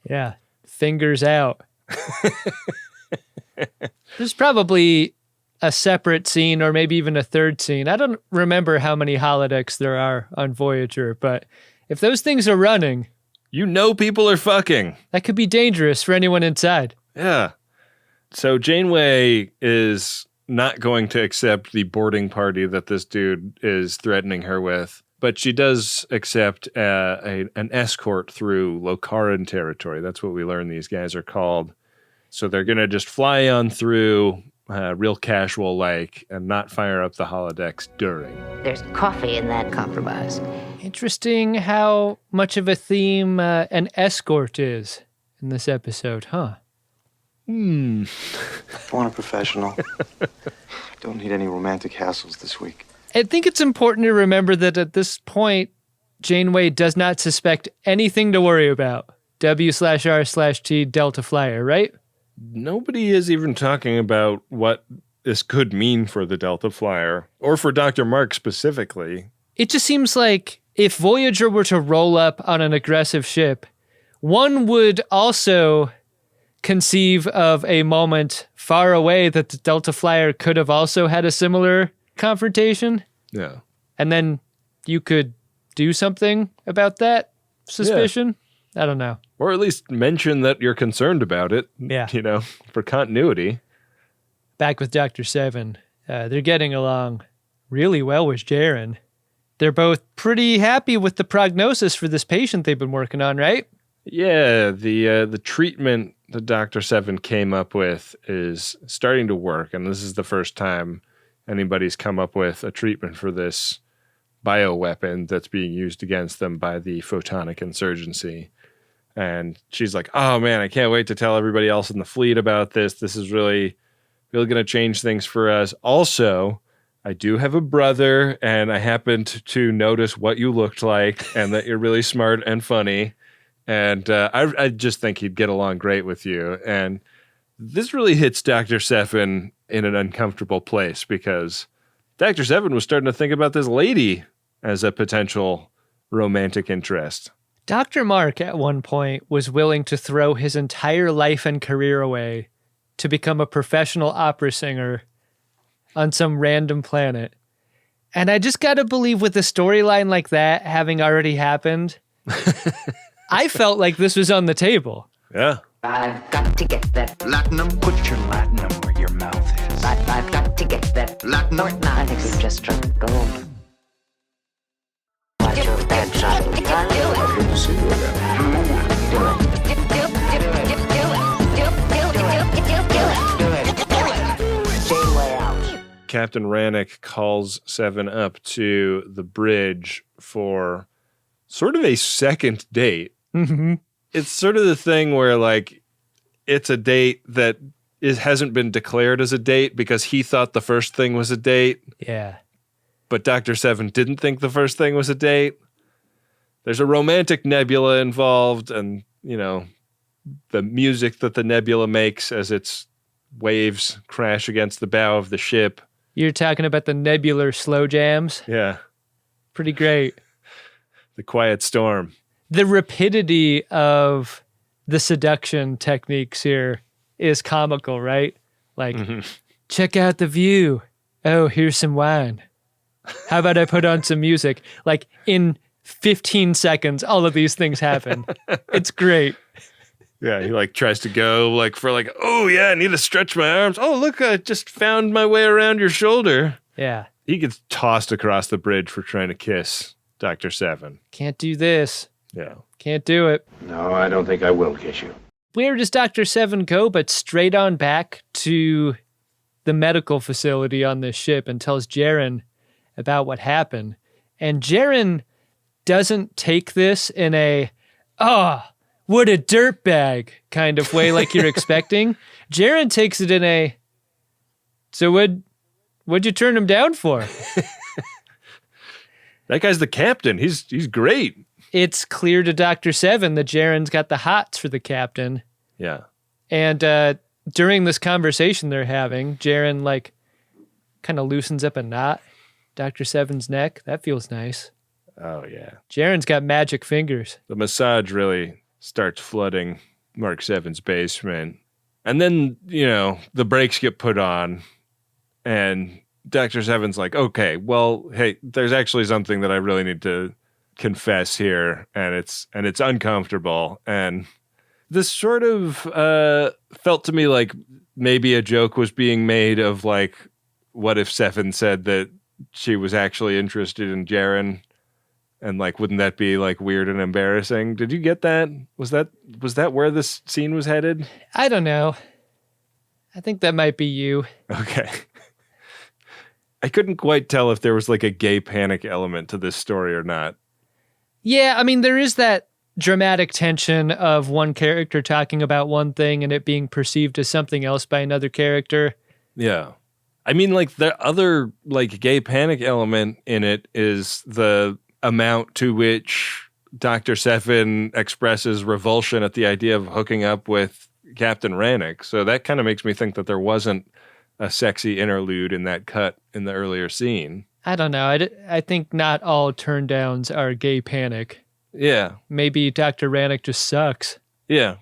Yeah, fingers out. There's probably a separate scene or maybe even a third scene. I don't remember how many holodecks there are on Voyager, but if those things are running... You know people are fucking. That could be dangerous for anyone inside. Yeah. So Janeway is not going to accept the boarding party that this dude is threatening her with, but she does accept an escort through Locaran territory. That's what we learn these guys are called. So they're going to just fly on through real casual-like and not fire up the holodecks during. There's coffee in that compromise. Interesting how much of a theme an escort is in this episode, huh? I want a professional. Don't need any romantic hassles this week. I think it's important to remember that at this point, Janeway does not suspect anything to worry about. W/R/T Delta Flyer, right? Nobody is even talking about what this could mean for the Delta Flyer, or for Dr. Mark specifically. It just seems like if Voyager were to roll up on an aggressive ship, one would also conceive of a moment far away that the Delta Flyer could have also had a similar confrontation. Yeah. And then you could do something about that suspicion. Yeah. I don't know. Or at least mention that you're concerned about it. Yeah. You know, for continuity. Back with Dr. Seven. They're getting along really well with Jaren. They're both pretty happy with the prognosis for this patient they've been working on, right? Yeah, the treatment that Dr. Seven came up with is starting to work, and this is the first time anybody's come up with a treatment for this bioweapon that's being used against them by the photonic insurgency. And she's like, oh man, I can't wait to tell everybody else in the fleet about this. This is really, really going to change things for us. Also, I do have a brother, and I happened to notice what you looked like and that you're really smart and funny. And I just think he'd get along great with you. And this really hits Dr. Seven in an uncomfortable place because Dr. Seven was starting to think about this lady as a potential romantic interest. Dr. Mark, at one point, was willing to throw his entire life and career away to become a professional opera singer on some random planet. And I just gotta believe with a storyline like that having already happened, I felt like this was on the table. Yeah. I've got to get that Latinum? Put your Latinum where your mouth is. I've got to get that Latinum? I think we've just struck gold. Watch your back shot. Captain Rannick calls Seven up to the bridge for sort of a second date. Mm-hmm. It's sort of the thing where, like, it's a date that hasn't been declared as a date because he thought the first thing was a date. Yeah. But Dr. Seven didn't think the first thing was a date. There's a romantic nebula involved, and, you know, the music that the nebula makes as its waves crash against the bow of the ship. You're talking about the nebular slow jams? Yeah. Pretty great. The quiet storm. The rapidity of the seduction techniques here is comical, right? Like, check out the view. Oh, here's some wine. How about I put on some music? Like, in 15 seconds, all of these things happen. It's great. Yeah, he like tries to go oh yeah, I need to stretch my arms. Oh, look, I just found my way around your shoulder. Yeah. He gets tossed across the bridge for trying to kiss Dr. Seven. Can't do this. Yeah. Can't do it. No, I don't think I will kiss you. Where does Dr. Seven go but straight on back to the medical facility on this ship and tells Jaren about what happened. And Jaren doesn't take this in a, what a dirtbag kind of way like you're expecting. Jaren takes it in a, so what'd you turn him down for? That guy's the captain. He's great. It's clear to Dr. Seven that Jaren's got the hots for the captain. Yeah. And during this conversation they're having, Jeren, like, kind of loosens up a knot. Dr. Seven's neck. That feels nice. Oh, yeah. Jaren's got magic fingers. The massage really starts flooding Mark 7's basement. And then, the brakes get put on. And Dr. Seven's like, okay, well, hey, there's actually something that I really need to confess here. And it's uncomfortable. And this sort of felt to me like maybe a joke was being made of, like, what if Seven said that she was actually interested in Jaren, and like, wouldn't that be like weird and embarrassing? Did you get that? Was that where this scene was headed? I don't know. I think that might be you. Okay. I couldn't quite tell if there was like a gay panic element to this story or not. Yeah, I mean, there is that dramatic tension of one character talking about one thing and it being perceived as something else by another character. Yeah. I mean, like, the other, like, gay panic element in it is the amount to which Dr. Seven expresses revulsion at the idea of hooking up with Captain Rannick. So that kind of makes me think that there wasn't a sexy interlude in that cut in the earlier scene. I don't know. I think not all turn-downs are gay panic. Yeah. Maybe Dr. Rannick just sucks. Yeah.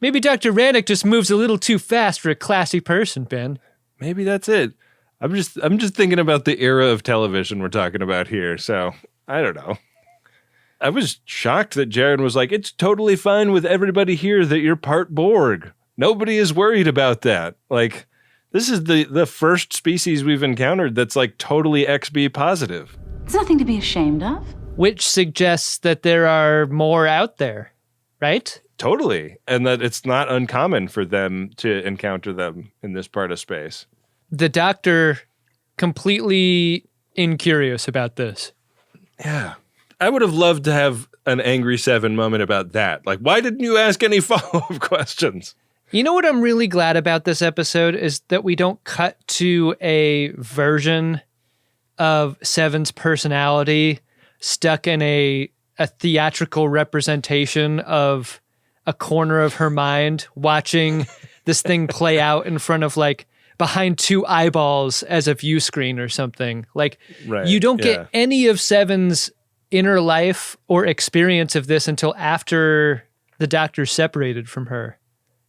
Maybe Dr. Rannick just moves a little too fast for a classy person, Ben. Maybe that's it. I'm just thinking about the era of television we're talking about here, so I don't know. I was shocked that Jaren was like, it's totally fine with everybody here that you're part Borg. Nobody is worried about that. Like, this is the first species we've encountered that's like totally XB positive. It's nothing to be ashamed of. Which suggests that there are more out there, right? Totally. And that it's not uncommon for them to encounter them in this part of space. The doctor completely incurious about this. Yeah. I would have loved to have an angry Seven moment about that. Like, why didn't you ask any follow-up questions? You know what I'm really glad about this episode is that we don't cut to a version of Seven's personality stuck in a theatrical representation of a corner of her mind watching this thing play out in front of, like, behind two eyeballs as a view screen or something. Like, you don't get any of Seven's inner life or experience of this until after the doctor's separated from her.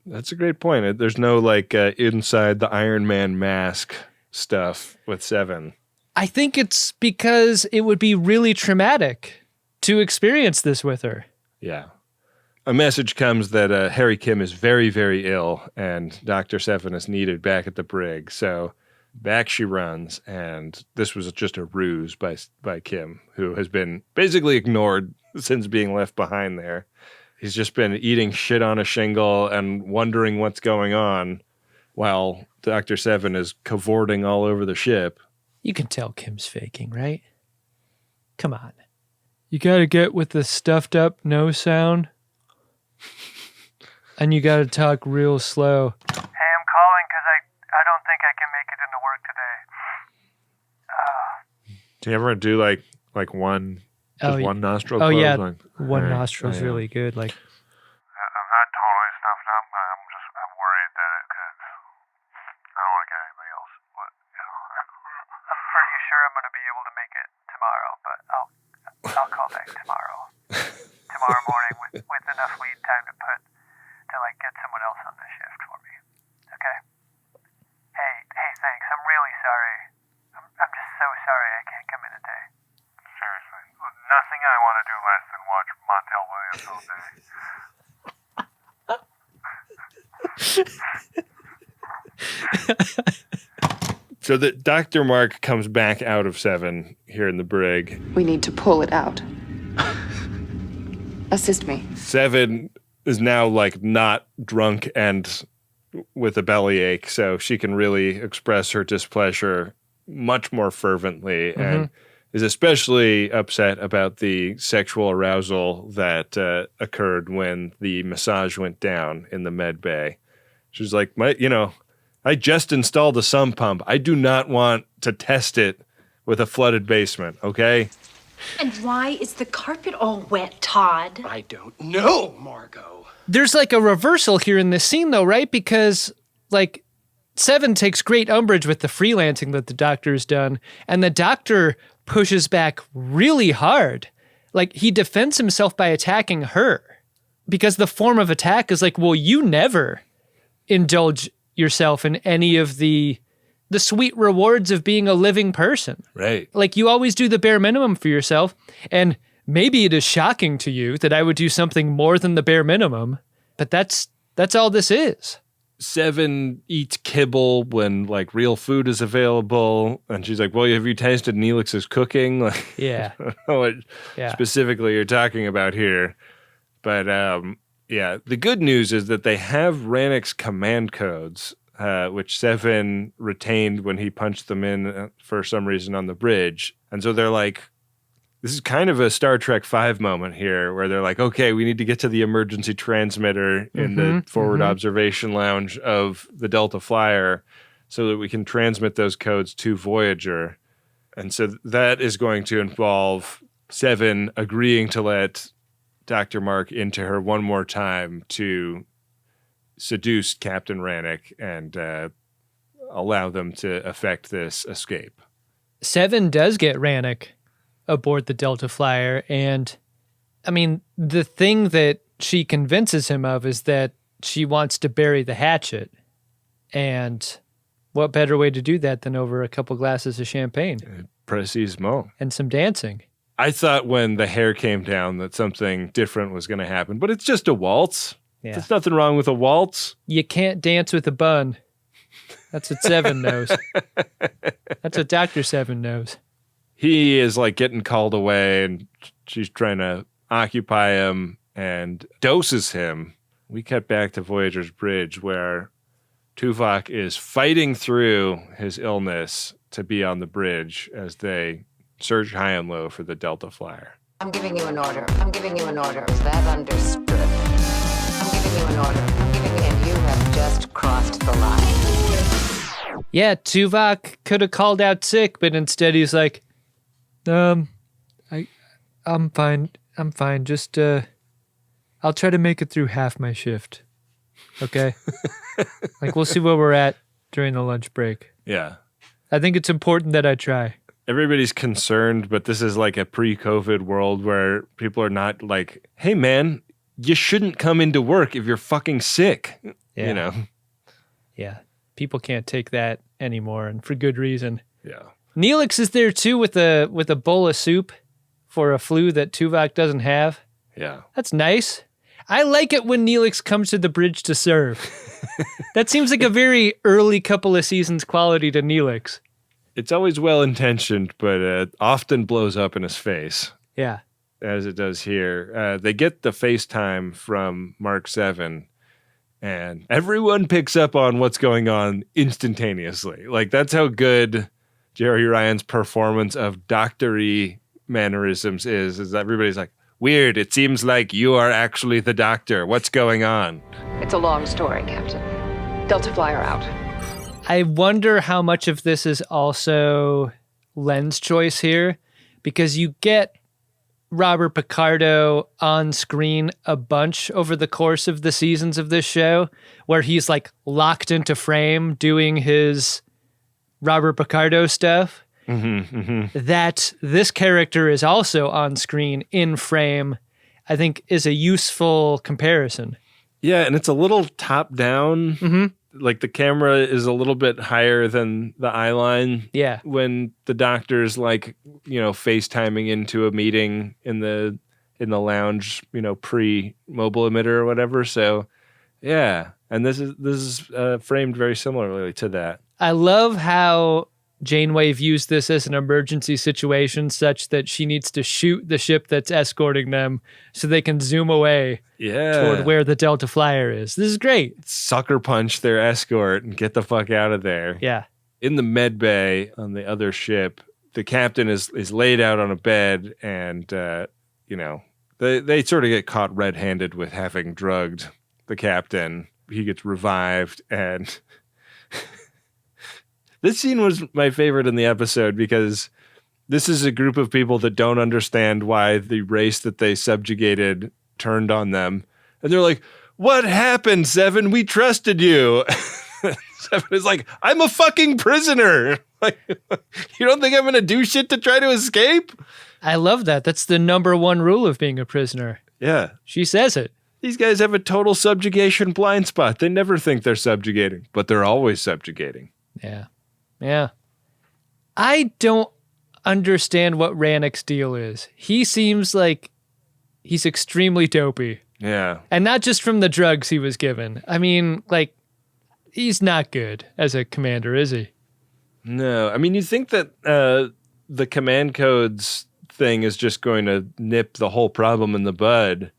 That's a great point. There's no, like, inside the Iron Man mask stuff with Seven. I think it's because it would be really traumatic to experience this with her. Yeah. A message comes that Harry Kim is very, very ill, and Dr. Seven is needed back at the brig. So back she runs, and this was just a ruse by Kim, who has been basically ignored since being left behind there. He's just been eating shit on a shingle and wondering what's going on while Dr. Seven is cavorting all over the ship. You can tell Kim's faking, right? Come on. You gotta get with the stuffed up no sound. And you gotta talk real slow. Hey, I'm calling because I don't think I can make it into work today. Do you ever do like one one nostril? Oh closed? yeah, like, one nostril's really good. Like, I'm not totally stuffed up, but I'm worried that it could. I don't want to get anybody else, but I'm pretty sure I'm going to be able to make it tomorrow. But I'll call back tomorrow. Tomorrow morning with enough lead time to get someone else on the shift for me. Okay. Hey, thanks. I'm really sorry. I'm just so sorry I can't come in today. Seriously, nothing I want to do less than watch Montel Williams all day. So that Dr. Mark comes back out of Seven here in the brig. We need to pull it out. Assist me. Seven is now, like, not drunk and with a bellyache, so she can really express her displeasure much more fervently and is especially upset about the sexual arousal that occurred when the massage went down in the med bay. She's like, I just installed a sump pump. I do not want to test it with a flooded basement, okay? And why is the carpet all wet, Todd? I don't know, Margot. There's like a reversal here in this scene, though, right? Because, like, Seven takes great umbrage with the freelancing that the Doctor has done, and the Doctor pushes back really hard. Like, he defends himself by attacking her. Because the form of attack is like, well, you never indulge yourself in any of the sweet rewards of being a living person. Right. Like, you always do the bare minimum for yourself, and maybe it is shocking to you that I would do something more than the bare minimum, but that's all this is. Seven eats kibble when like real food is available, and she's like, well, have you tasted Neelix's cooking? Like, yeah. I don't know what specifically you're talking about here. But yeah, the good news is that they have Rannick's command codes, which Seven retained when he punched them in for some reason on the bridge. And so they're like, this is kind of a Star Trek V moment here, where they're like, okay, we need to get to the emergency transmitter in the forward observation lounge of the Delta Flyer so that we can transmit those codes to Voyager. And so that is going to involve Seven agreeing to let Dr. Mark into her one more time to seduce Captain Rannick and allow them to effect this escape. Seven does get Rannick aboard the Delta Flyer, and I mean, the thing that she convinces him of is that she wants to bury the hatchet. And what better way to do that than over a couple glasses of champagne? Precisement. And some dancing. I thought when the hair came down that something different was going to happen, but it's just a waltz. Yeah. There's nothing wrong with a waltz. You can't dance with a bun. That's what Seven knows. That's what Dr. Seven knows. He is like getting called away, and she's trying to occupy him and doses him. We cut back to Voyager's bridge where Tuvok is fighting through his illness to be on the bridge as they search high and low for the Delta Flyer. I'm giving you an order. I'm giving you an order. Is that understood? I'm giving you an order. I'm giving you, and you have just crossed the line. Yeah, Tuvok could have called out sick, but instead he's like, I'm fine. I'm fine. Just, I'll try to make it through half my shift. Okay? Like, we'll see where we're at during the lunch break. Yeah. I think it's important that I try. Everybody's concerned, but this is like a pre-COVID world where people are not like, hey, man, you shouldn't come into work if you're fucking sick. Yeah. You know? Yeah. People can't take that anymore, and for good reason. Yeah. Neelix is there too with a bowl of soup for a flu that Tuvok doesn't have. Yeah. That's nice. I like it when Neelix comes to the bridge to serve. That seems like a very early couple of seasons quality to Neelix. It's always well-intentioned, but often blows up in his face. Yeah. As it does here. They get the FaceTime from Mark 7, and everyone picks up on what's going on instantaneously. Like, that's how good Jeri Ryan's performance of doctor-y mannerisms is everybody's like, weird, it seems like you are actually the Doctor. What's going on? It's a long story, Captain. Delta Flyer out. I wonder how much of this is also lens choice here, because you get Robert Picardo on screen a bunch over the course of the seasons of this show, where he's like locked into frame doing his Robert Picardo stuff. That this character is also on screen in frame, I think is a useful comparison. Yeah, and it's a little top down. Like the camera is a little bit higher than the eye line. Yeah. When the Doctor's like, you know, FaceTiming into a meeting in the lounge, you know, pre-mobile emitter or whatever. So, yeah. And this is framed very similarly to that. I love how Janeway views this as an emergency situation such that she needs to shoot the ship that's escorting them so they can zoom away toward where the Delta Flyer is. This is great. Sucker punch their escort and get the fuck out of there. Yeah. In the med bay on the other ship, the captain is laid out on a bed, and, you know, they sort of get caught red-handed with having drugged the captain. He gets revived, and this scene was my favorite in the episode because This is a group of people that don't understand why the race that they subjugated turned on them. And they're like, what happened, Seven? We trusted you. Seven is like, I'm a fucking prisoner. Like, you don't think I'm going to do shit to try to escape? I love that. That's the number one rule of being a prisoner. Yeah. She says it. These guys have a total subjugation blind spot. They never think they're subjugating, but they're always subjugating. Yeah. Yeah. I don't understand what Rannick's deal is. He seems like he's extremely dopey. Yeah. And not just from the drugs he was given. I mean, like, he's not good as a commander, is he? No. I mean, you think that the command codes thing is just going to nip the whole problem in the bud.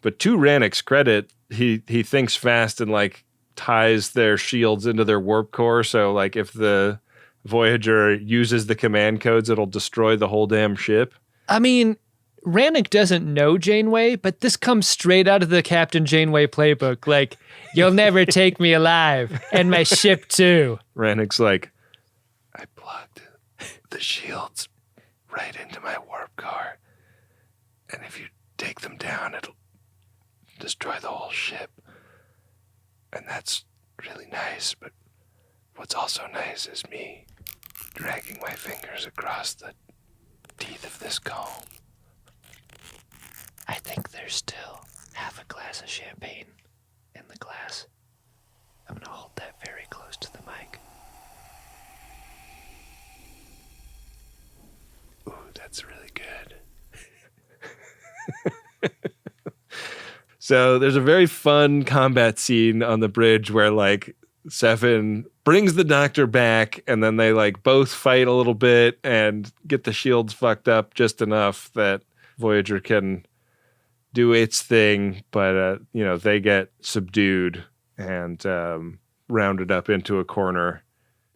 But to Rannick's credit, he thinks fast and, like, ties their shields into their warp core. So, like, if the Voyager uses the command codes, it'll destroy the whole damn ship. I mean, Rannick doesn't know Janeway, but this comes straight out of the Captain Janeway playbook. Like, you'll never take me alive, and my ship too. Rannick's like, I plugged the shields right into my warp core, and if you take them down, it'll destroy the whole ship. And that's really nice, but what's also nice is me dragging my fingers across the teeth of this comb. I think there's still half a glass of champagne in the glass. I'm going to hold that very close to the mic. Ooh, that's really good. So there's a very fun combat scene on the bridge where, like, Seven brings the Doctor back, and then they, like, both fight a little bit and get the shields fucked up just enough that Voyager can do its thing, but they get subdued and rounded up into a corner.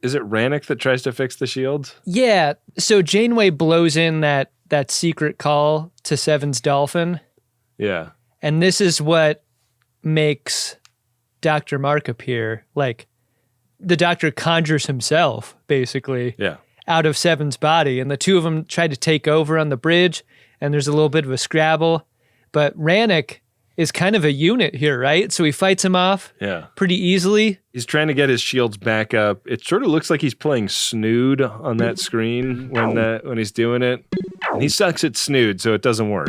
Is it Rannick that tries to fix the shields? Yeah, so Janeway blows in that secret call to Seven's dolphin. Yeah. And this is what makes Dr. Mark appear. Like, the Doctor conjures himself, basically, out of Seven's body, and the two of them try to take over on the bridge, and there's a little bit of a scrabble. But Rannick is kind of a unit here, right? So he fights him off pretty easily. He's trying to get his shields back up. It sort of looks like he's playing Snood on that screen when he's doing it. And he sucks at Snood, so it doesn't work.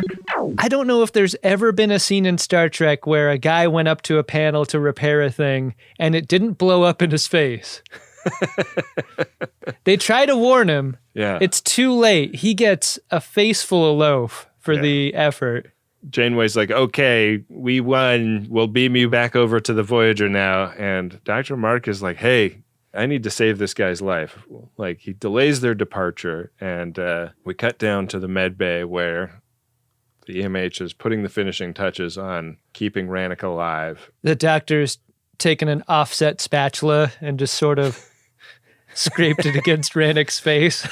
I don't know if there's ever been a scene in Star Trek where a guy went up to a panel to repair a thing and it didn't blow up in his face. They try to warn him. Yeah. It's too late. He gets a face full of loaf for the effort. Janeway's like, okay, we won. We'll beam you back over to the Voyager now. And Dr. Mark is like, hey, I need to save this guy's life. Like, he delays their departure, and we cut down to the med bay where the EMH is putting the finishing touches on keeping Rannick alive. The Doctor's taken an offset spatula and just sort of scraped it against Rannick's face.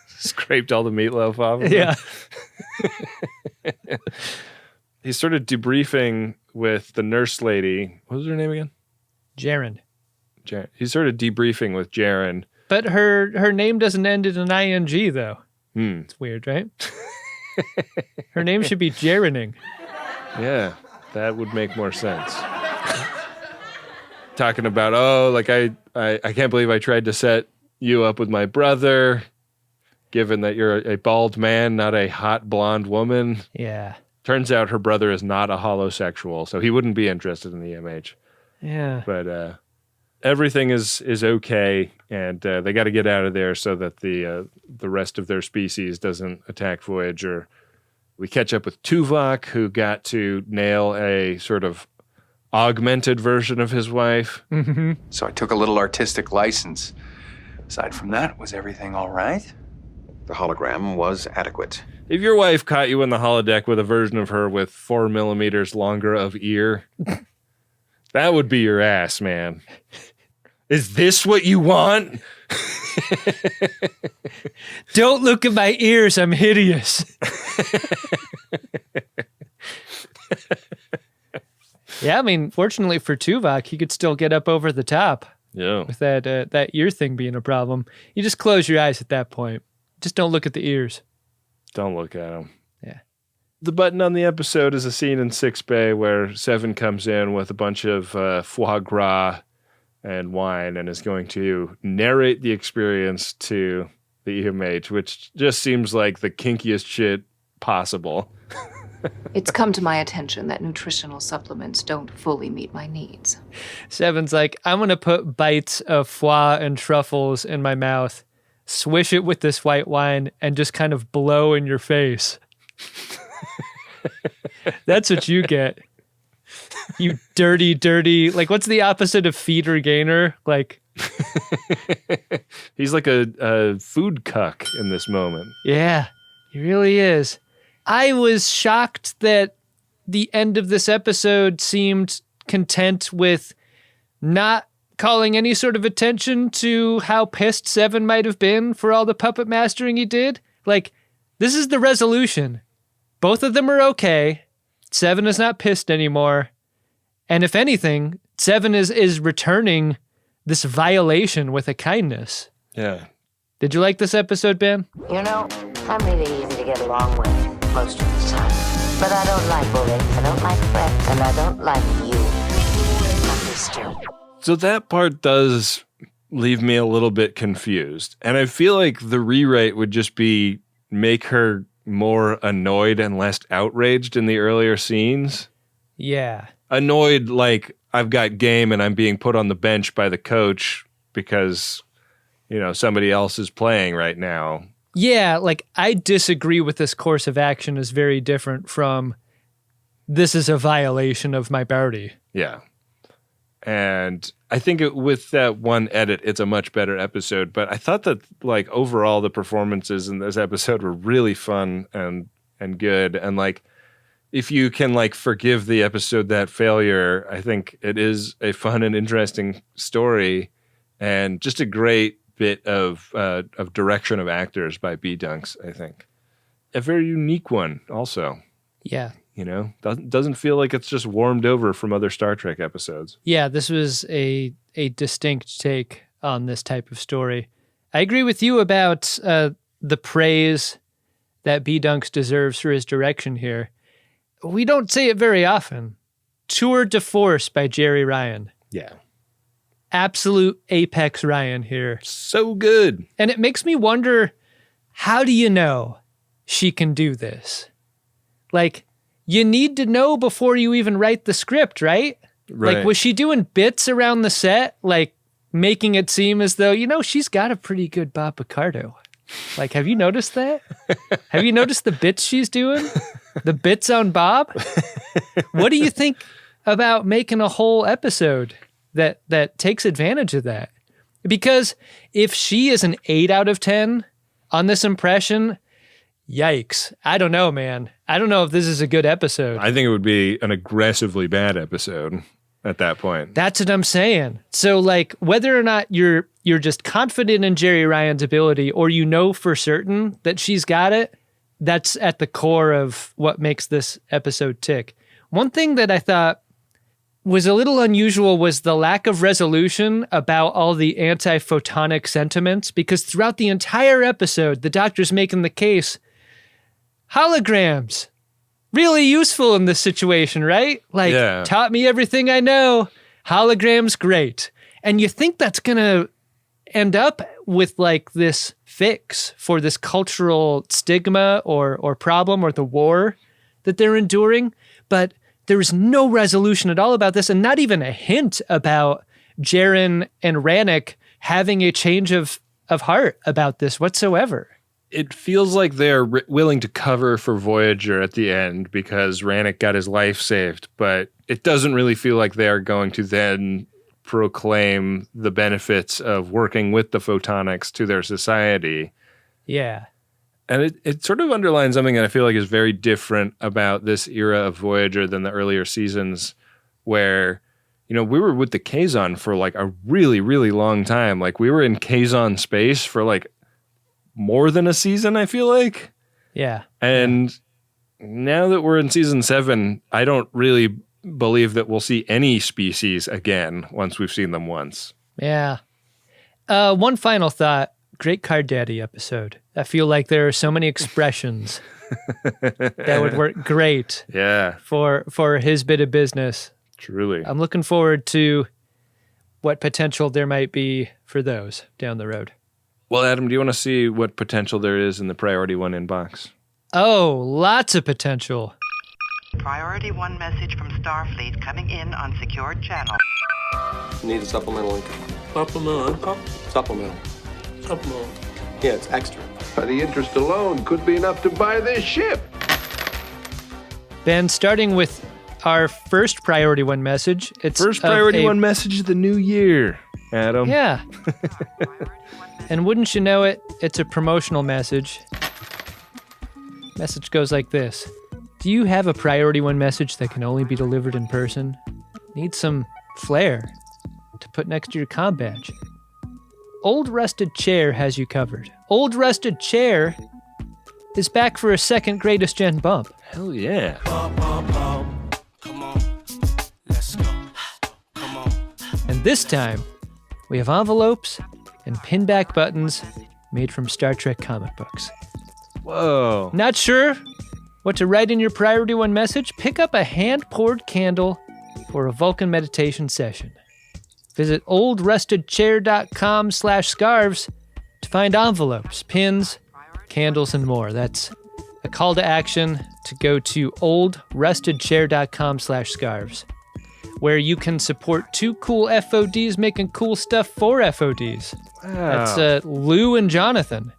Scraped all the meatloaf off of him. Yeah. He's sort of debriefing with the nurse lady. What was her name again? Jaren. He's sort of debriefing with Jaren. But her name doesn't end in an ing, though. It's weird, right? Her name should be Jarening. Yeah, that would make more sense. Talking about, I can't believe I tried to set you up with my brother, given that you're a bald man, not a hot blonde woman. Yeah. Turns out her brother is not a holosexual, so he wouldn't be interested in the EMH. Yeah. But everything is okay, and they got to get out of there so that the rest of their species doesn't attack Voyager. We catch up with Tuvok, who got to nail a sort of augmented version of his wife. Mm-hmm. So I took a little artistic license. Aside from that, was everything all right? The hologram was adequate. If your wife caught you in the holodeck with a version of her with 4 millimeters longer of ear, that would be your ass, man. Is this what you want? Don't look at my ears. I'm hideous. Yeah, I mean, fortunately for Tuvok, he could still get up over the top. Yeah. With that ear thing being a problem. You just close your eyes at that point. Just don't look at the ears. Don't look at them. Yeah. The button on the episode is a scene in 6 Bay where Seven comes in with a bunch of foie gras and wine and is going to narrate the experience to the EMH, which just seems like the kinkiest shit possible. It's come to my attention that nutritional supplements don't fully meet my needs. Seven's like, I'm going to put bites of foie and truffles in my mouth, swish it with this white wine, and just kind of blow in your face. That's what you get. You dirty, dirty, like, what's the opposite of feeder gainer? Like, he's like a food cuck in this moment. Yeah, he really is. I was shocked that the end of this episode seemed content with not calling any sort of attention to how pissed Seven might have been for all the puppet mastering he did. Like, this is the resolution. Both of them are okay. Seven is not pissed anymore. And if anything, Seven is returning this violation with a kindness. Yeah. Did you like this episode, Ben? You know, I'm really easy to get along with most of the time. But I don't like bullying, I don't like threats, and I don't like you. Mister. So that part does leave me a little bit confused. And I feel like the rewrite would just be make her more annoyed and less outraged in the earlier scenes. Yeah. Annoyed like I've got game and I'm being put on the bench by the coach because, you know, somebody else is playing right now. Yeah, like, I disagree with this course of action is very different from this is a violation of my bounty. Yeah. And I think with that one edit, it's a much better episode. But I thought that, like, overall the performances in this episode were really fun and good. And, like, if you can, like, forgive the episode that failure, I think it is a fun and interesting story and just a great bit of direction of actors by B. Dunks, I think. A very unique one also. Yeah. You know, doesn't feel like it's just warmed over from other Star Trek episodes. Yeah, this was a distinct take on this type of story. I agree with you about the praise that B. Dunks deserves for his direction here. We don't say it very often. Tour de force by Jeri Ryan. Yeah. Absolute apex Ryan here. So good. And it makes me wonder, how do you know she can do this? Like, you need to know before you even write the script, right? Right. Like, was she doing bits around the set, like making it seem as though, you know, she's got a pretty good Bob Picardo. Like, have you noticed that? Have you noticed the bits she's doing? The bits on Bob? What do you think about making a whole episode that takes advantage of that? Because if she is an 8 out of 10 on this impression, yikes. I don't know, man. I don't know if this is a good episode. I think it would be an aggressively bad episode at that point. That's what I'm saying. So, like, whether or not you're just confident in Jeri Ryan's ability or you know for certain that she's got it, that's at the core of what makes this episode tick. One thing that I thought was a little unusual was the lack of resolution about all the anti-photonic sentiments, because throughout the entire episode, the Doctor's making the case, holograms, really useful in this situation, right? Like, taught me everything I know. Holograms, great. And you think that's going to end up with, like, this fix for this cultural stigma or problem or the war that they're enduring. But there was no resolution at all about this, and not even a hint about Jaren and Rannick having a change of heart about this whatsoever. It feels like they're willing to cover for Voyager at the end because Rannick got his life saved, but it doesn't really feel like they're going to then proclaim the benefits of working with the photonics to their society. Yeah. And it sort of underlines something that I feel like is very different about this era of Voyager than the earlier seasons where, you know, we were with the Kazon for like a really, really long time. Like we were in Kazon space for like more than a season, I feel like. Yeah. And now that we're in season 7, I don't really believe that we'll see any species again once we've seen them once. Yeah. One final thought. great Card Daddy episode. I feel like there are so many expressions that would work great for his bit of business. Truly. I'm looking forward to what potential there might be for those down the road. Well, Adam, do you want to see what potential there is in the Priority 1 inbox? Oh, lots of potential. Priority 1 message from Starfleet coming in on secured channel. Need a supplemental income. Supplemental income? Supplemental. Supplemental. Yeah, it's extra. The interest alone could be enough to buy this ship. Ben, starting with our first Priority 1 message. It's first Priority 1 message of the new year, Adam. Yeah. And wouldn't you know it, it's a promotional message. Message goes like this. Do you have a Priority 1 message that can only be delivered in person? Need some flair to put next to your comm badge? Old Rusted Chair has you covered. Old Rusted Chair is back for a second greatest gen bump. Hell yeah. And this time, we have envelopes and pinback buttons made from Star Trek comic books. Whoa. Not sure what to write in your Priority 1 message? Pick up a hand-poured candle for a Vulcan meditation session. Visit oldrustedchair.com/scarves to find envelopes, pins, candles, and more. That's a call to action to go to oldrustedchair.com/scarves, where you can support two cool FODs making cool stuff for FODs. Wow. That's Lou and Jonathan.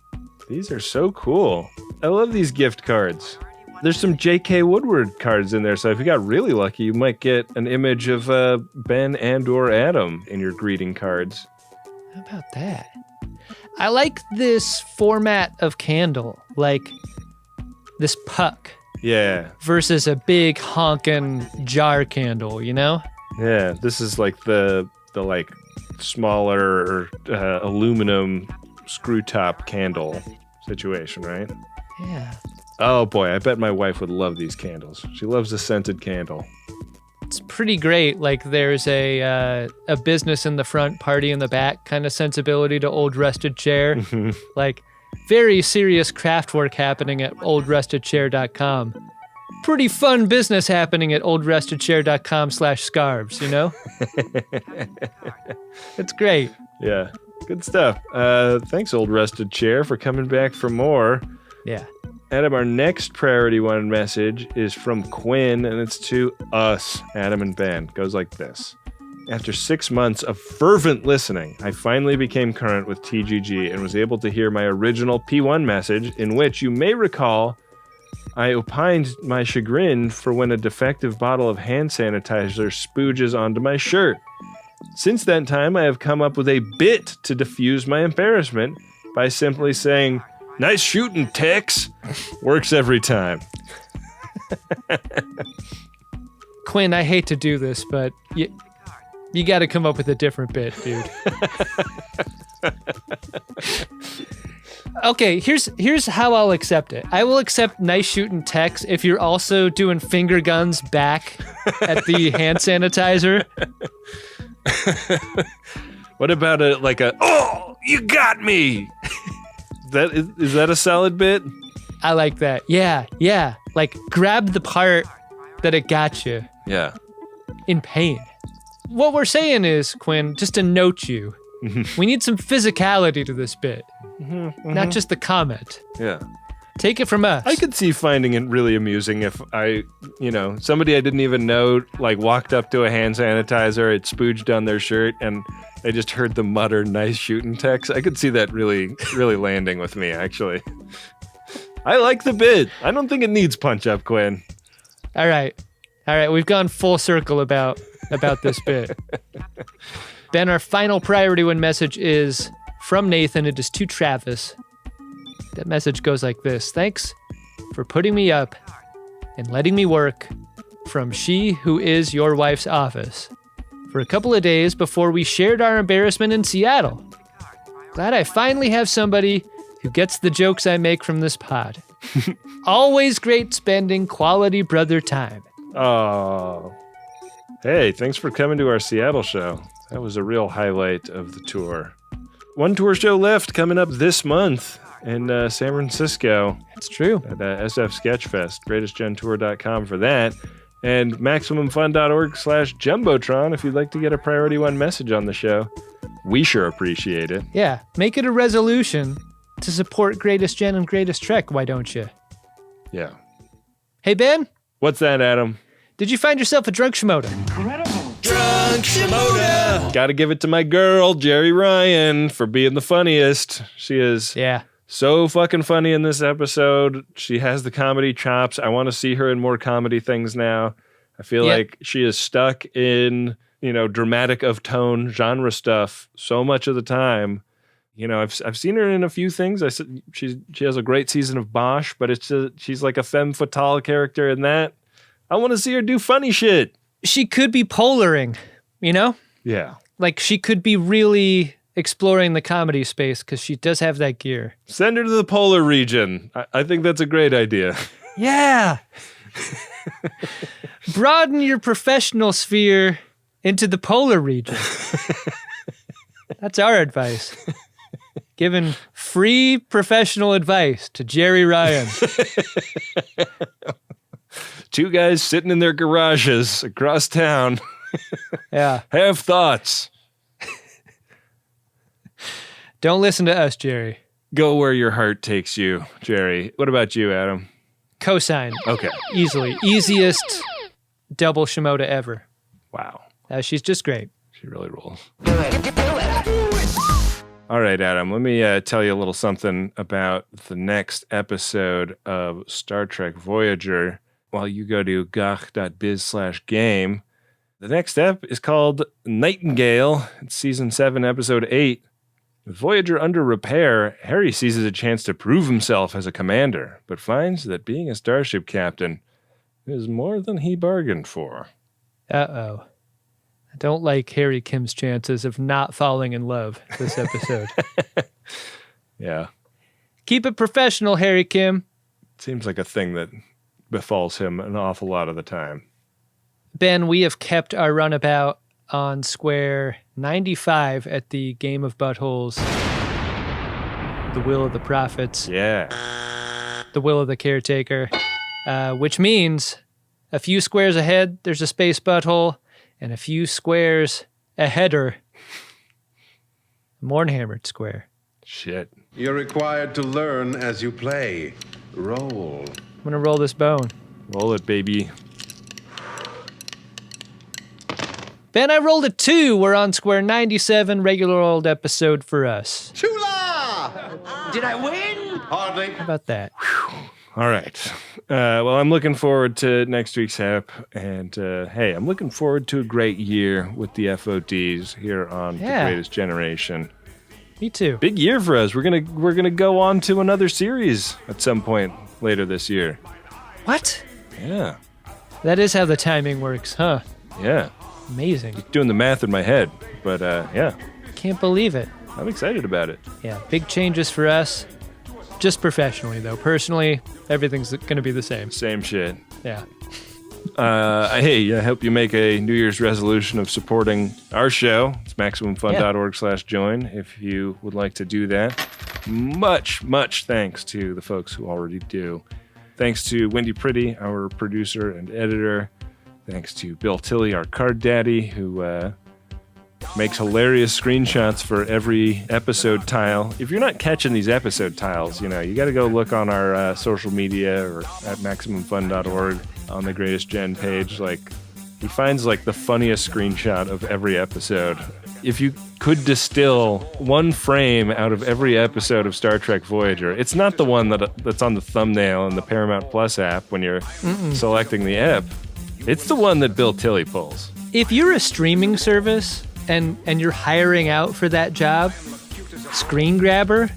These are so cool. I love these gift cards. There's some J.K. Woodward cards in there, so if you got really lucky, you might get an image of Ben and or Adam in your greeting cards. How about that? I like this format of candle, like this puck. Yeah. Versus a big honkin' jar candle, you know? Yeah, this is like the like smaller aluminum screw top candle situation, right? Yeah. Oh boy, I bet my wife would love these candles. She loves a scented candle. It's pretty great. Like there's a business in the front, party in the back kind of sensibility to Old Rusted Chair. Like very serious craft work happening at oldrustedchair.com. Pretty fun business happening at oldrustedchair.com/scarves, you know? It's great. Yeah, good stuff. Thanks, Old Rusted Chair, for coming back for more. Yeah. Adam, our next Priority 1 message is from Quinn, and it's to us, Adam and Ben. It goes like this. After 6 months of fervent listening, I finally became current with TGG and was able to hear my original P1 message, in which you may recall I opined my chagrin for when a defective bottle of hand sanitizer spooges onto my shirt. Since that time, I have come up with a bit to diffuse my embarrassment by simply saying, "Nice shooting, Tex." Works every time. Quinn, I hate to do this, but you got to come up with a different bit, dude. Okay, here's how I'll accept it. I will accept nice shooting Tex if you're also doing finger guns back at the hand sanitizer. What about oh, you got me? Is that a solid bit? I like that. Yeah. Like grab the part that it got you. Yeah. In pain. What we're saying is, Quinn, just to note you, we need some physicality to this bit. Not just the comment. Yeah. Take it from us. I could see finding it really amusing if somebody I didn't even know, like, walked up to a hand sanitizer, it spooged on their shirt, and I just heard them mutter, "Nice shooting, Tex." I could see that really, really landing with me, actually. I like the bit. I don't think it needs punch up, Quinn. All right. We've gone full circle about this bit. Ben, our final Priority 1 message is from Nathan. It is to Travis. That message goes like this. Thanks for putting me up and letting me work from she who is your wife's office for a couple of days before we shared our embarrassment in Seattle. Glad I finally have somebody who gets the jokes I make from this pod. Always great spending quality brother time. Oh. Hey, thanks for coming to our Seattle show. That was a real highlight of the tour. one tour show left coming up this month in San Francisco. That's true. At SF Sketchfest. GreatestGenTour.com for that. And MaximumFun.org/Jumbotron if you'd like to get a Priority One message on the show. We sure appreciate it. Yeah, make it a resolution to support Greatest Gen and Greatest Trek, why don't you? Yeah. Hey, Ben? What's that, Adam? Did you find yourself a drunk Shimoda? Drunk Shimoda! Gotta give it to my girl, Jeri Ryan, for being the funniest. She is so fucking funny in this episode. She has the comedy chops. I want to see her in more comedy things now. I feel like she is stuck in, dramatic of tone genre stuff so much of the time. I've seen her in a few things. She has a great season of Bosch, but she's like a femme fatale character in that. I want to see her do funny shit. She could be polering, Yeah. Like she could be really exploring the comedy space because she does have that gear. Send her to the Poehler Region. I think that's a great idea. Yeah. Broaden your professional sphere into the Poehler Region. That's our advice. Giving free professional advice to Jeri Ryan. Two guys sitting in their garages across town. Yeah. Have thoughts. Don't listen to us, Jeri. Go where your heart takes you, Jeri. What about you, Adam? Cosign. Okay. Easily. Easiest double Shimoda ever. Wow. She's just great. She really rules. All right, Adam, let me tell you a little something about the next episode of Star Trek Voyager. While you go to gach.biz/game, the next step is called Nightingale. It's Season 7, Episode 8. With Voyager under repair, Harry seizes a chance to prove himself as a commander, but finds that being a starship captain is more than he bargained for. Uh-oh. I don't like Harry Kim's chances of not falling in love this episode. Yeah. Keep it professional, Harry Kim. Seems like a thing that befalls him an awful lot of the time. Ben, we have kept our runabout on square 95 at the Game of Buttholes. The Will of the Prophets. Yeah. The Will of the Caretaker. Which means a few squares ahead, there's a space butthole, and a few squares aheader, a Mornhammered square. Shit. You're required to learn as you play. Roll. I'm going to roll this bone. Roll it, baby. Ben, I rolled a 2. We're on square 97, regular old episode for us. Chula! Did I win? Hardly. How about that? All right. Well, I'm looking forward to next week's ep, and hey, I'm looking forward to a great year with the FODs here on The Greatest Generation. Me too. Big year for us. We're gonna go on to another series at some point later this year. What? Yeah. That is how the timing works, huh? Yeah. Amazing. Just doing the math in my head, but yeah. Can't believe it. I'm excited about it. Yeah, big changes for us. Just professionally, though. Personally, everything's going to be the same. Same shit. Yeah. Hey, I hope you make a New Year's resolution of supporting our show. It's MaximumFun.org/join if you would like to do that. Much thanks to the folks who already do. Thanks to Wendy Pretty, our producer and editor. Thanks to Bill Tilley, our card daddy, who makes hilarious screenshots for every episode tile. If you're not catching these episode tiles, you got to go look on our social media or at MaximumFun.org on the Greatest Gen page. He finds the funniest screenshot of every episode. If you could distill one frame out of every episode of Star Trek Voyager, it's not the one that's on the thumbnail in the Paramount Plus app when you're selecting the ep. It's the one that Bill Tilley pulls. If you're a streaming service and you're hiring out for that job, screen grabber,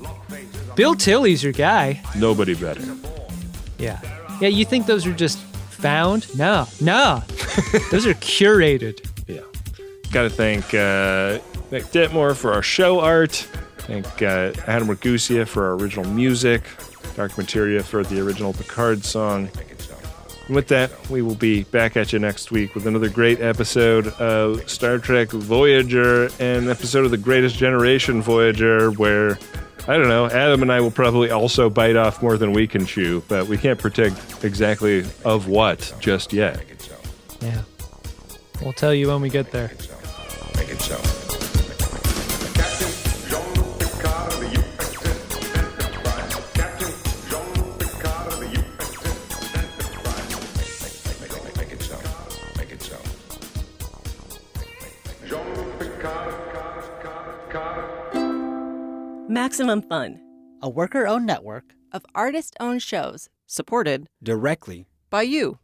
Bill Tilley's your guy. Nobody better. Yeah. Yeah, you think those are just found? No. Those are curated. Yeah. Got to thank Nick Ditmore for our show art. Thank Adam Ragusia for our original music. Dark Materia for the original Picard song. And with that, we will be back at you next week with another great episode of Star Trek Voyager and an episode of the Greatest Generation Voyager where, I don't know, Adam and I will probably also bite off more than we can chew, but we can't predict exactly of what just yet. Yeah. We'll tell you when we get there. Make it so. Maximum Fun, a worker-owned network of artist-owned shows supported directly by you.